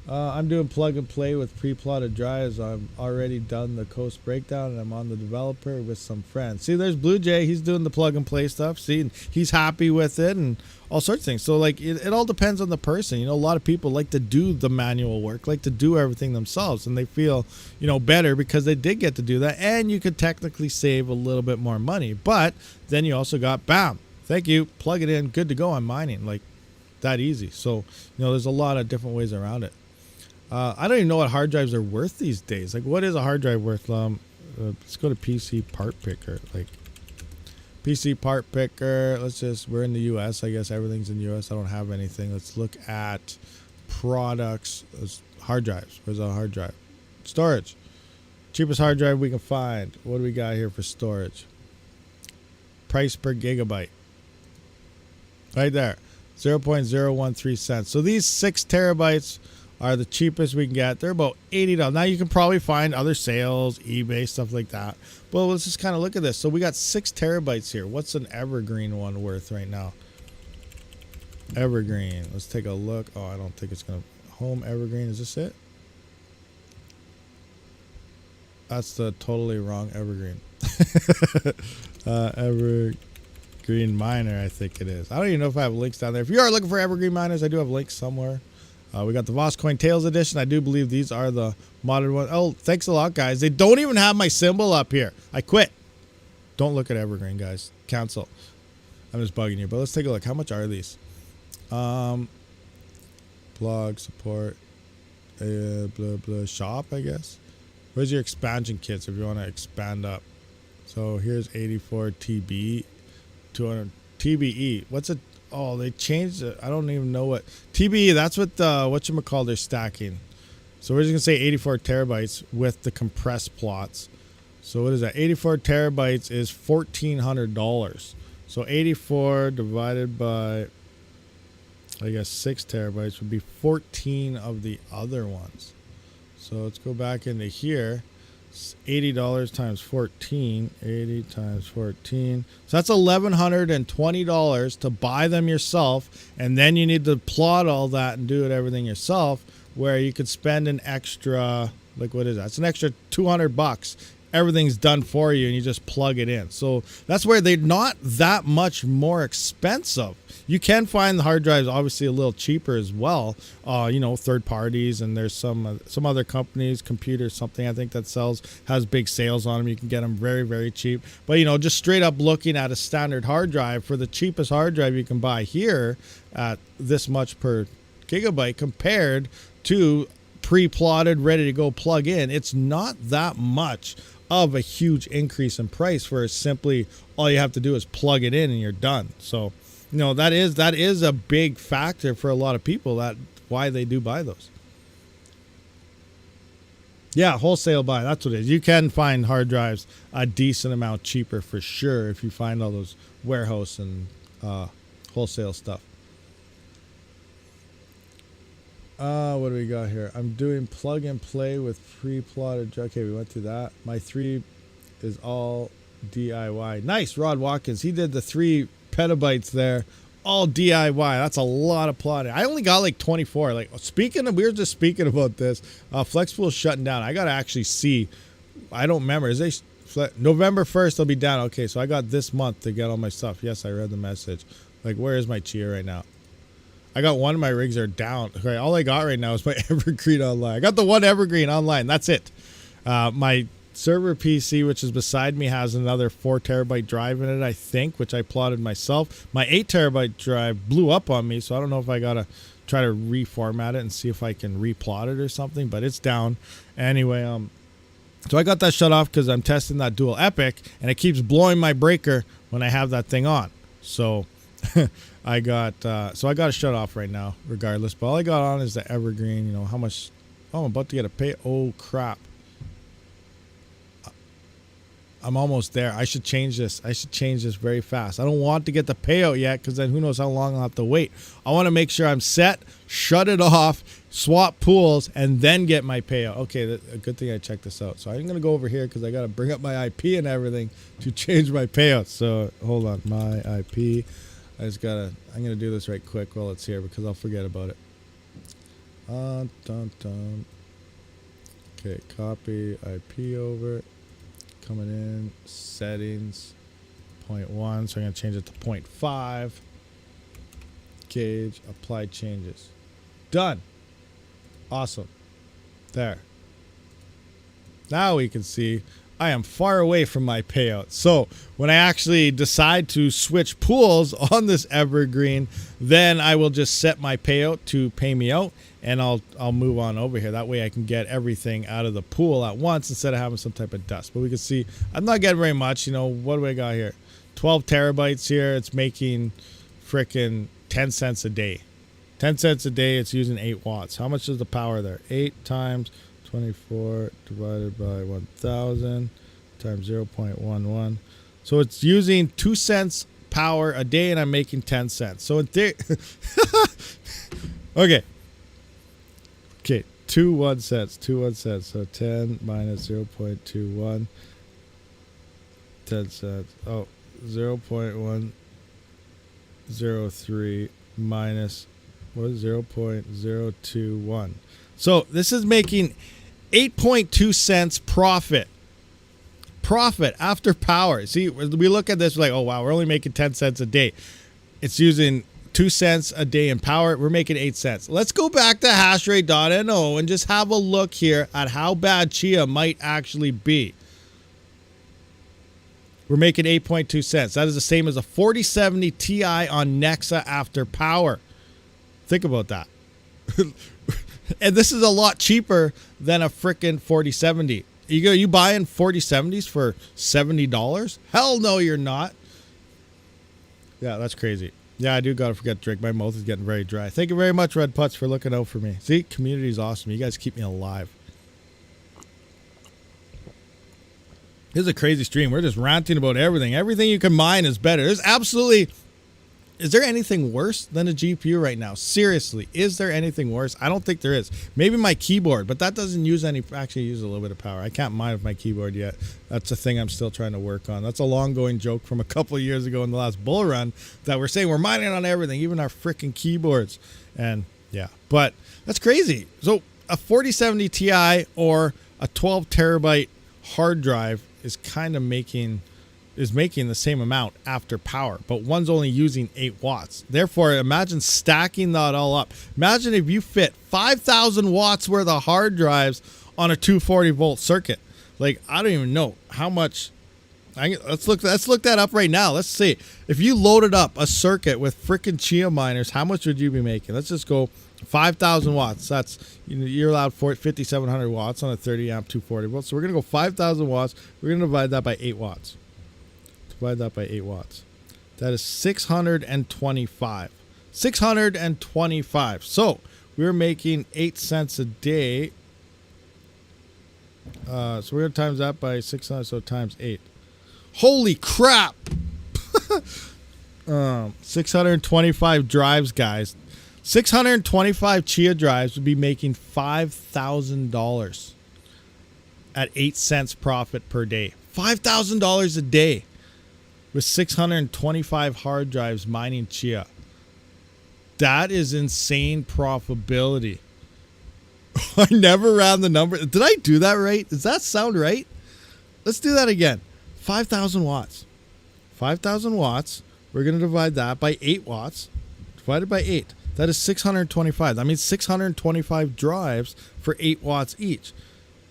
I'm doing plug and play with pre-plotted drives. I've already done the coast breakdown, and I'm on the developer with some friends. See, there's Blue Jay. He's doing the plug and play stuff. See, and he's happy with it and all sorts of things. So, like, it all depends on the person. You know, a lot of people like to do the manual work, like to do everything themselves, and they feel, you know, better because they did get to do that. And you could technically save a little bit more money. But then you also got, bam, thank you, plug it in, good to go. I'm mining, like that easy. So, you know, there's a lot of different ways around it. I don't even know what hard drives are worth these days. Like, what is a hard drive worth? Let's go to PC Part Picker. Like, PC Part Picker. We're in the US. I guess everything's in the US. I don't have anything. Let's look at products. Hard drives. Where's a hard drive? Storage. Cheapest hard drive we can find. What do we got here for storage? Price per gigabyte. Right there. 0.013 cents. So these 6 terabytes are the cheapest we can get. They're about $80. Now you can probably find other sales, eBay, stuff like that. But let's just kind of look at this. So we got 6 terabytes here. What's an Evergreen one worth right now? Evergreen. Let's take a look. Oh, I don't think it's going to. Home Evergreen. Is this it? That's the totally wrong Evergreen. Evergreen Miner, I think it is. I don't even know if I have links down there. If you are looking for Evergreen Miners, I do have links somewhere. We got the Voscoin Tails edition. I do believe these are the modern ones. Oh, thanks a lot, guys. They don't even have my symbol up here. I quit. Don't look at Evergreen, guys. Cancel. I'm just bugging you. But let's take a look. How much are these? Blog support. Blah, blah. Shop, I guess. Where's your expansion kits if you want to expand up? So here's 84 TB, 200 TBE. What's it? Oh, they changed it. I don't even know what TBE. That's what whatchamacallit they're stacking. So we're just gonna say 84 terabytes with the compressed plots. So what is that? 84 terabytes is $1,400. So 84 divided by, I guess 6 terabytes would be 14 of the other ones. So let's go back into here. It's $80 times 14. 80 times 14. So that's $1,120 to buy them yourself. And then you need to plot all that and do it everything yourself, where you could spend an extra, like what is that? It's an extra $200. Everything's done for you and you just plug it in. So that's where they're not that much more expensive. You can find the hard drives obviously a little cheaper as well, you know, third parties, and there's some other companies, Computers something I think that has big sales on them. You can get them very, very cheap. But you know, just straight up looking at a standard hard drive, for the cheapest hard drive you can buy here at this much per gigabyte compared to pre-plotted, ready to go plug in, it's not that much of a huge increase in price, for simply all you have to do is plug it in and you're done. So you know, that is a big factor for a lot of people, that why they do buy those. Yeah, wholesale buy, that's what it is. You can find hard drives a decent amount cheaper for sure if you find all those warehouse and wholesale stuff. What do we got here? I'm doing plug and play with pre-plotted. Okay, we went through that. My 3 is all DIY. Nice, Rod Watkins. He did the 3 petabytes there, all DIY. That's a lot of plotting. I only got like 24. Like, we were just speaking about this. FlexPool's shutting down. I gotta actually see. I don't remember. Is they November 1st? They'll be down. Okay, so I got this month to get all my stuff. Yes, I read the message. Like, where is my Chia right now? I got one of my rigs are down. Okay, all I got right now is my Evergreen online. I got the one Evergreen online. That's it. My server PC, which is beside me, has another 4 terabyte drive in it, I think, which I plotted myself. My 8 terabyte drive blew up on me, so I don't know if I gotta try to reformat it and see if I can replot it or something, but it's down. Anyway, so I got that shut off because I'm testing that dual epic, and it keeps blowing my breaker when I have that thing on. So I got it shut off right now, regardless. But all I got on is the Evergreen. You know how much? Oh, I'm about to get a pay. Oh crap! I'm almost there. I should change this. I should change this very fast. I don't want to get the payout yet, because then who knows how long I'll have to wait. I want to make sure I'm set, shut it off, swap pools, and then get my payout. Okay, a good thing I checked this out. So I'm going to go over here because I got to bring up my IP and everything to change my payout. So hold on, my IP. I'm going to do this right quick while it's here because I'll forget about it. Okay, copy IP over. Coming in, settings, 0.1, so I'm going to change it to 0.5. Gauge, apply changes. Done. Awesome. There. Now we can see I am far away from my payout. So when I actually decide to switch pools on this Evergreen, then I will just set my payout to pay me out, and I'll move on over here. That way I can get everything out of the pool at once instead of having some type of dust. But we can see I'm not getting very much. You know, what do I got here? 12 terabytes here. It's making freaking 10 cents a day. 10 cents a day. It's using 8 watts. How much is the power there? 8 times 24 divided by 1000 times 0.11. So it's using 2 cents power a day, and I'm making 10 cents. So in theory, okay. 2 1 cents. So 10 minus 0.21. 10 cents. Oh, 0.103 minus what is 0.021. So this is making 8.2 cents profit. Profit after power. See, we look at this like, oh wow, we're only making 10 cents a day. It's using 2 cents a day in power. We're making 8 cents. Let's go back to hashrate.no and just have a look here at how bad Chia might actually be. We're making 8.2 cents. That is the same as a 4070 Ti on Nexa after power. Think about that. And this is a lot cheaper than a frickin' 4070. You buying 4070s for $70? Hell no, you're not. Yeah, that's crazy. Yeah, I do gotta forget to drink. My mouth is getting very dry. Thank you very much, Red Putz, for looking out for me. See, community is awesome. You guys keep me alive. This is a crazy stream. We're just ranting about everything. Everything you can mine is better. There's absolutely... Is there anything worse than a GPU right now? Seriously, is there anything worse? I don't think there is. Maybe my keyboard, but that doesn't use any... Actually, use a little bit of power. I can't mine with my keyboard yet. That's a thing I'm still trying to work on. That's a long-going joke from a couple of years ago in the last bull run that we're saying we're mining on everything, even our freaking keyboards. And, yeah. But that's crazy. So, a 4070 Ti or a 12 terabyte hard drive is kind of making the same amount after power, but one's only using 8 watts. Therefore, imagine stacking that all up. Imagine if you fit 5,000 watts worth of hard drives on a 240 volt circuit. Like, I don't even know how much. Let's look that up right now. Let's see. If you loaded up a circuit with frickin' Chia miners, how much would you be making? Let's just go 5,000 watts. That's, you're allowed 5,700 watts on a 30 amp 240 volts. So we're going to go 5,000 watts. We're going to divide that by 8 watts. Divide that by 8 watts. That is 625. 625. So we're making 8 cents a day. So we're going to times that by 600, so times 8. Holy crap! 625 drives, guys. 625 Chia drives would be making $5,000 at 8 cents profit per day. $5,000 a day with 625 hard drives mining Chia. That is insane profitability. I never ran the number. Did I do that right? Does that sound right? Let's do that again. 5,000 watts. 5,000 watts. We're going to divide that by 8 watts. Divided by 8. That is 625. That means 625 drives for 8 watts each.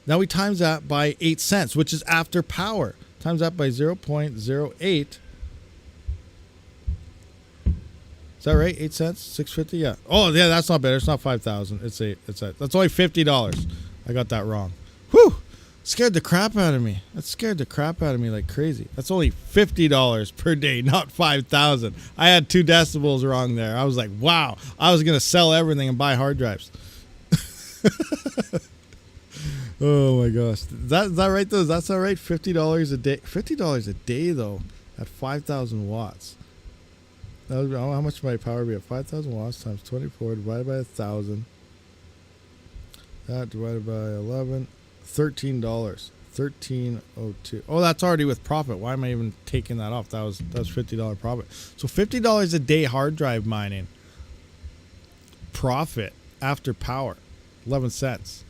Now we times that by 8 cents, which is after power. Times that by 0.08. Is that right? 8 cents? 650? Yeah. Oh, yeah, that's not better. It's not 5,000. It's 8. That's only $50. I got that wrong. Whew. Scared the crap out of me. That scared the crap out of me like crazy. That's only $50 per day, not 5,000. I had 2 decibels wrong there. I was like, wow. I was going to sell everything and buy hard drives. Oh my gosh. Is that right though? That's all right? $50 a day. $50 a day though at 5,000 watts. That would be, how much might power be at 5,000 watts times 24 divided by 1,000. That divided by 11. $13. $13.02. Oh, that's already with profit. Why am I even taking that off? That was $50 profit. So $50 a day hard drive mining. Profit after power. 11 cents.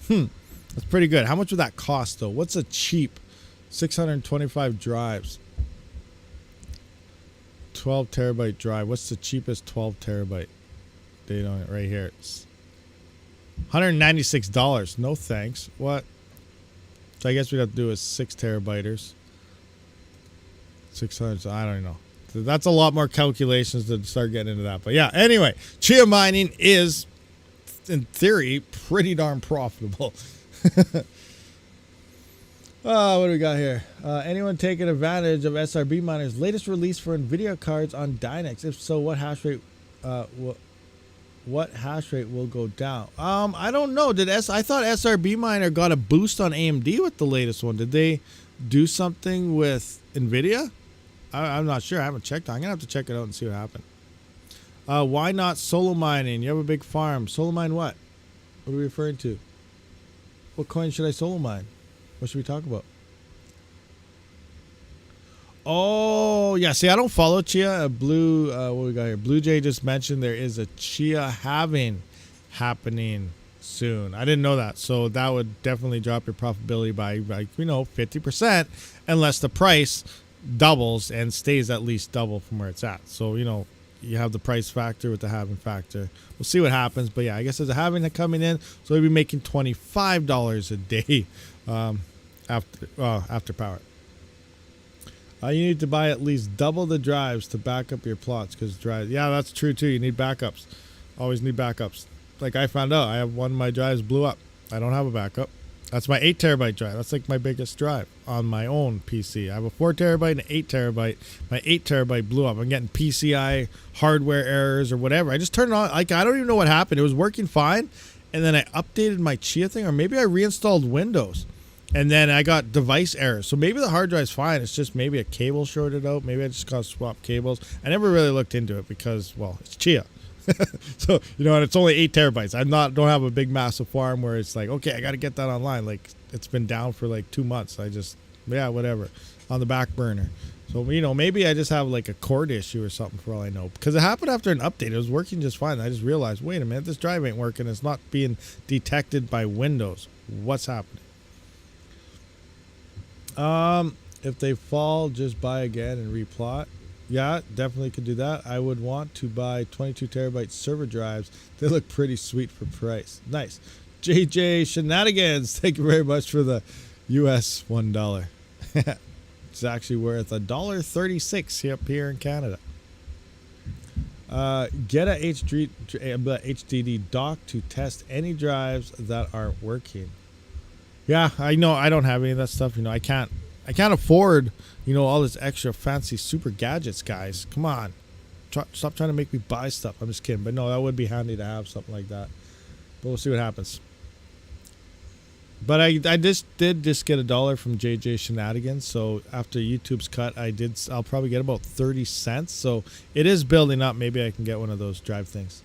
That's pretty good. How much would that cost though? What's a cheap 625 drives? 12 terabyte drive. What's the cheapest 12 terabyte? Date on it right here. It's $196. No thanks. What? So I guess we'd have to do is 6 terabyters. 600. I don't know. So that's a lot more calculations to start getting into that. But yeah, anyway, Chia mining is, in theory, pretty darn profitable. What do we got here? Anyone taking advantage of SRB miners' latest release for NVIDIA cards on Dynex? If so, what hash rate? What hash rate will go down? I don't know. I thought SRB miner got a boost on AMD with the latest one. Did they do something with NVIDIA? I'm not sure. I haven't checked. I'm gonna have to check it out and see what happened. Why not solo mining? You have a big farm. Solo mine what? What are we referring to? What coin should I solo mine? What should we talk about? Oh, yeah. See, I don't follow Chia. Blue, what we got here? Blue Jay just mentioned there is a Chia halving happening soon. I didn't know that. So that would definitely drop your profitability by 50%, unless the price doubles and stays at least double from where it's at. So, you have the price factor with the halving factor. We'll see what happens. But yeah, I guess there's a halving coming in. So we'll be making $25 a day after power. You need to buy at least double the drives to back up your plots, because drives. Yeah, that's true too. You need backups. Always need backups. Like I found out, I have one of my drives blew up. I don't have a backup. That's my 8 terabyte drive. That's like my biggest drive on my own PC. I have a 4 terabyte and an 8 terabyte. My 8 terabyte blew up. I'm getting PCI hardware errors or whatever. I just turned it on. Like, I don't even know what happened. It was working fine. And then I updated my Chia thing, or maybe I reinstalled Windows. And then I got device errors. So maybe the hard drive's fine. It's just maybe a cable shorted out. Maybe I just got to swap cables. I never really looked into it because, well, it's Chia. So, and it's only 8 terabytes. Don't have a big massive farm where it's like, okay, I got to get that online. Like, it's been down for like 2 months. Whatever, on the back burner. So, maybe I just have like a cord issue or something for all I know. Because it happened after an update. It was working just fine. I just realized, wait a minute, this drive ain't working. It's not being detected by Windows. What's happening? If they fall, just buy again and replot. Yeah, definitely could do that. I would want to buy 22 terabyte server drives. They look pretty sweet for price. Nice. JJ Shenanigans, thank you very much for the US $1. It's actually worth $1.36 up here in Canada. Get a HDD dock to test any drives that aren't working. Yeah, I know. I don't have any of that stuff. I can't afford, all this extra fancy super gadgets, guys. Come on. Stop trying to make me buy stuff. I'm just kidding. But no, that would be handy to have something like that. But we'll see what happens. But I did get $1 from JJ Shenanigans. So after YouTube's cut, I'll probably get about 30 cents. So it is building up. Maybe I can get one of those drive things.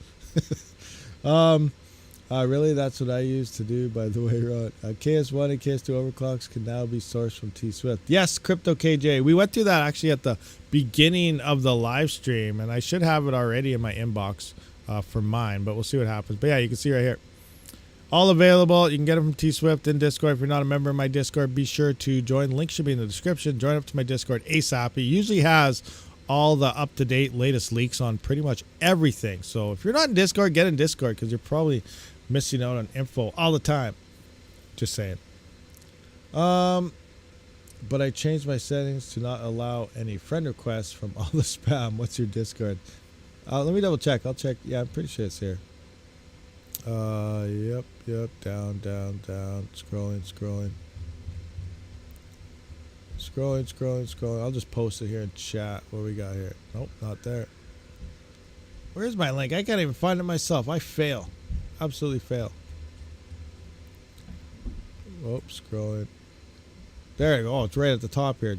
Really, that's what I used to do, by the way, Rod. KS1 and KS2 overclocks can now be sourced from T-Swift. Yes, Crypto KJ. We went through that actually at the beginning of the live stream, and I should have it already in my inbox for mine, but we'll see what happens. But yeah, you can see right here. All available. You can get them from T-Swift in Discord. If you're not a member of my Discord, be sure to join. Link should be in the description. Join up to my Discord ASAP. It usually has all the up-to-date latest leaks on pretty much everything. So if you're not in Discord, get in Discord, because you're probably missing out on info all the time. Just saying. But I changed my settings to not allow any friend requests from all the spam. What's your Discord? Let me double check. I'll check. Yeah, I'm pretty sure it's here. Yep. Down. Scrolling. I'll just post it here in chat. What we got here? Nope, not there. Where's my link? I can't even find it myself. I fail. Absolutely fail. Oops, scrolling. There you go. Oh, it's right at the top here.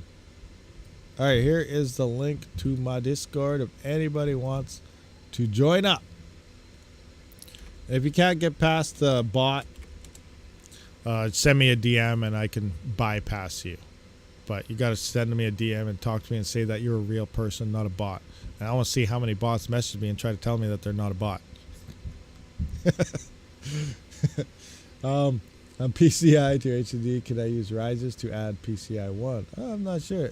All right, here is the link to my Discord if anybody wants to join up. If you can't get past the bot, send me a DM and I can bypass you. But you got to send me a DM and talk to me and say that you're a real person, not a bot. And I want to see how many bots message me and try to tell me that they're not a bot. On PCI to HDD, can I use risers to add PCI 1? I'm not sure.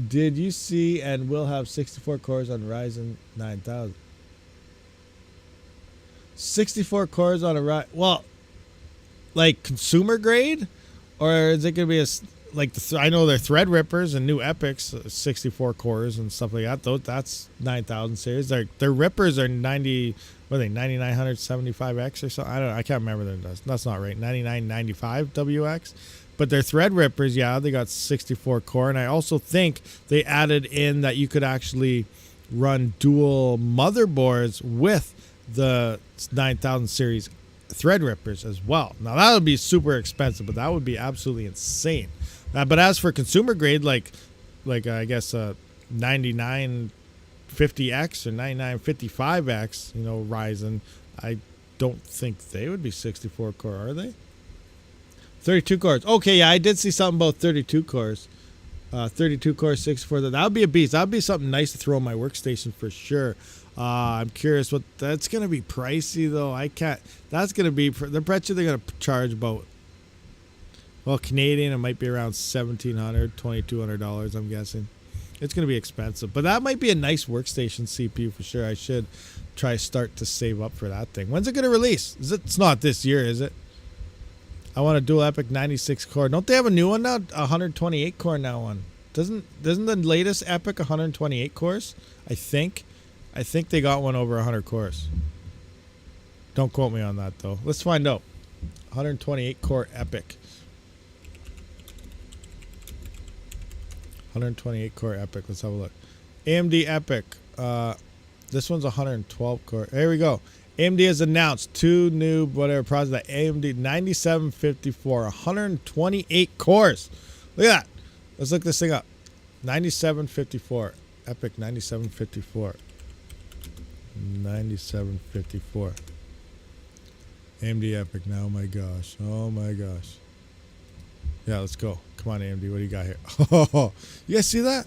Did you see and will have 64 cores on Ryzen 9000? 64 cores on a well, like consumer grade, or is it gonna be I know they're Threadrippers and new Epics, 64 cores and stuff like that. That's 9000 series. Their Rippers are 9975X or something. I can't remember. That's not right. 9995 WX. But their Threadrippers, yeah, they got 64 core. And I also think they added in that you could actually run dual motherboards with the 9000 series Threadrippers as well. Now that would be super expensive, but that would be absolutely insane. But as for consumer grade, like I guess 9950X or 9955X, you know, Ryzen, I don't think they would be 64 core, are they? 32 cores. Okay, yeah, I did see something about 32 cores. 32 cores, 64. That would be a beast. That would be something nice to throw on my workstation for sure. I'm curious what that's going to be pricey though. I can't. That's going to be. The bet you they're going to charge about. Well, Canadian, it might be around $1,700, $2,200. I'm guessing. It's going to be expensive, but that might be a nice workstation CPU for sure. I should start to save up for that thing. When's it going to release? It's not this year, is it? I want a dual epic 96 core. Don't they have a new one now? 128 core now one. Doesn't the latest epic 128 cores? I think they got one over 100 cores. Don't quote me on that though. Let's find out. 128 core epic. 128 core epic. Let's have a look. AMD epic. This one's 112 core. There we go. AMD has announced 2 new whatever processors. The AMD 9754, 128 cores. Look at that. Let's look this thing up. 9754. Epic 9754. 9754. AMD epic now. Oh my gosh. Oh my gosh. Yeah, let's go. Come on, AMD. What do you got here? Oh, you guys see that?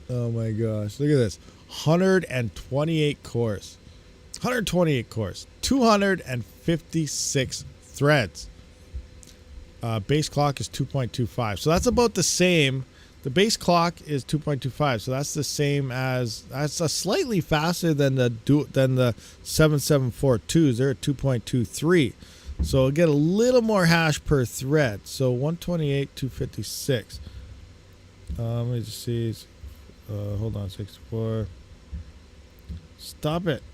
Oh my gosh. Look at this. 128 cores. 128 cores. 256 threads. Base clock is 2.25. So that's about the same. The base clock is 2.25. So that's the same as, that's a slightly faster than the 7742s. They're at 2.23. So it'll get a little more hash per thread. So 128, 256. Let me just see. Hold on, 64. Stop it.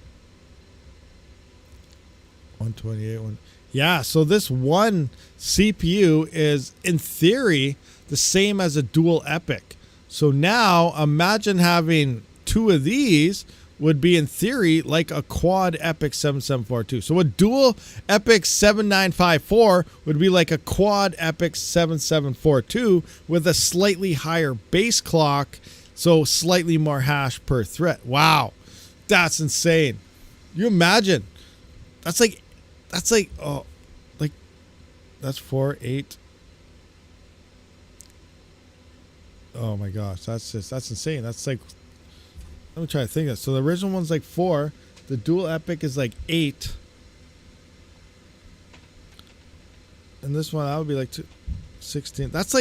128. Yeah, so this one CPU is, in theory, the same as a dual epic. So now, imagine having 2 of these would be, in theory, like a quad epic 7742. So a dual epic 7954 would be like a quad epic 7742 with a slightly higher base clock, so slightly more hash per thread. Wow, that's insane. You imagine? That's like oh, like that's 4, 8. Oh my gosh, that's insane. That's like, let me try to think of that. So the original one's like 4. The dual epic is like 8. And this one, that would be like 16. That's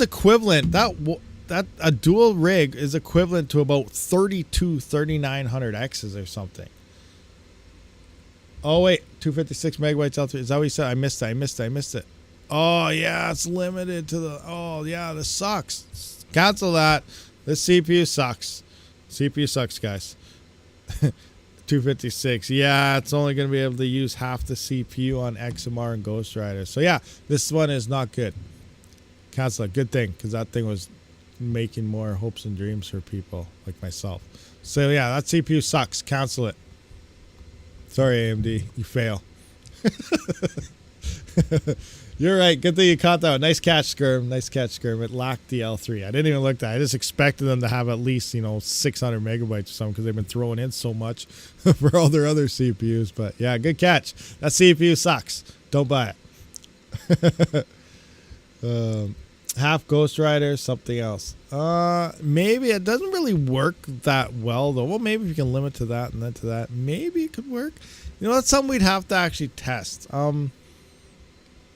equivalent. That a dual rig is equivalent to about 3900Xs or something. Oh wait, 256 megabytes L3. Is that what you said? I missed it. Oh yeah, it's limited to the, oh yeah, this sucks. Cancel that. This CPU sucks. CPU sucks, guys. 256. Yeah, it's only going to be able to use half the CPU on XMR and Ghost Rider. So yeah, this one is not good. Cancel it. Good thing, because that thing was making more hopes and dreams for people like myself. So yeah, that CPU sucks. Cancel it. Sorry, AMD. You fail. You're right. Good thing you caught that one. Nice catch, Skirm. Nice catch, Skirm. It lacked the L3. I didn't even look at that. I just expected them to have at least, 600 megabytes or something, because they've been throwing in so much for all their other CPUs. But yeah, good catch. That CPU sucks. Don't buy it. Half Ghost Rider, something else. Maybe it doesn't really work that well, though. Well, maybe if you can limit to that and then to that, maybe it could work. That's something we'd have to actually test.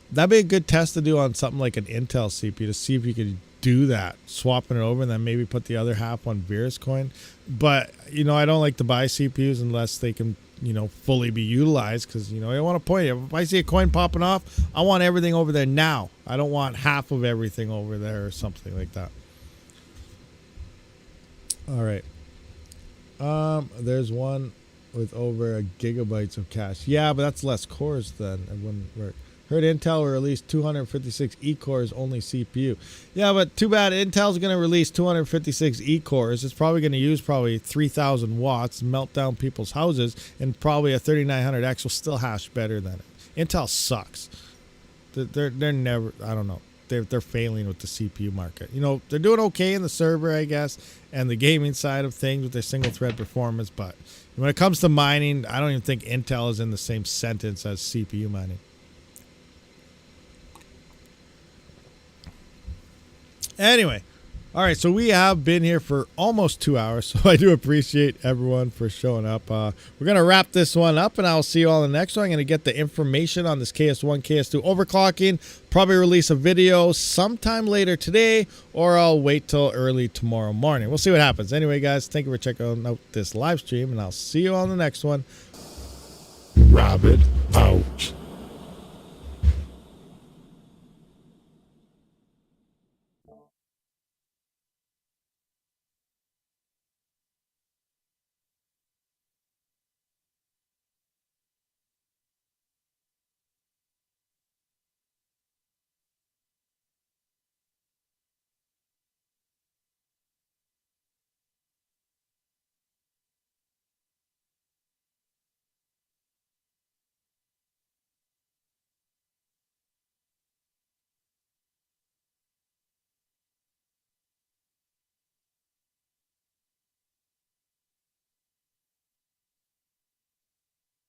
That'd be a good test to do on something like an Intel CPU to see if you could do that, swapping it over and then maybe put the other half on Virus Coin. But, I don't like to buy CPUs unless they can, fully be utilized, because, I don't want to point it. If I see a coin popping off, I want everything over there now. I don't want half of everything over there or something like that. All right. There's one with over a gigabytes of cache. Yeah, but that's less cores then. It wouldn't work. Heard Intel will release 256 E-cores only CPU. Yeah, but too bad. Intel's going to release 256 E-cores. It's probably going to use 3,000 watts, melt down people's houses, and probably a 3900X will still hash better than it. Intel sucks. They're never, I don't know. they're failing with the CPU market. You know, they're doing okay in the server, I guess, and the gaming side of things with their single thread performance, but when it comes to mining, I don't even think Intel is in the same sentence as CPU mining. Anyway, all right, so we have been here for almost 2 hours, so I do appreciate everyone for showing up. We're going to wrap this one up, and I'll see you all in the next one. I'm going to get the information on this KS1, KS2 overclocking, probably release a video sometime later today, or I'll wait till early tomorrow morning. We'll see what happens. Anyway, guys, thank you for checking out this live stream, and I'll see you on the next one. Rabid out.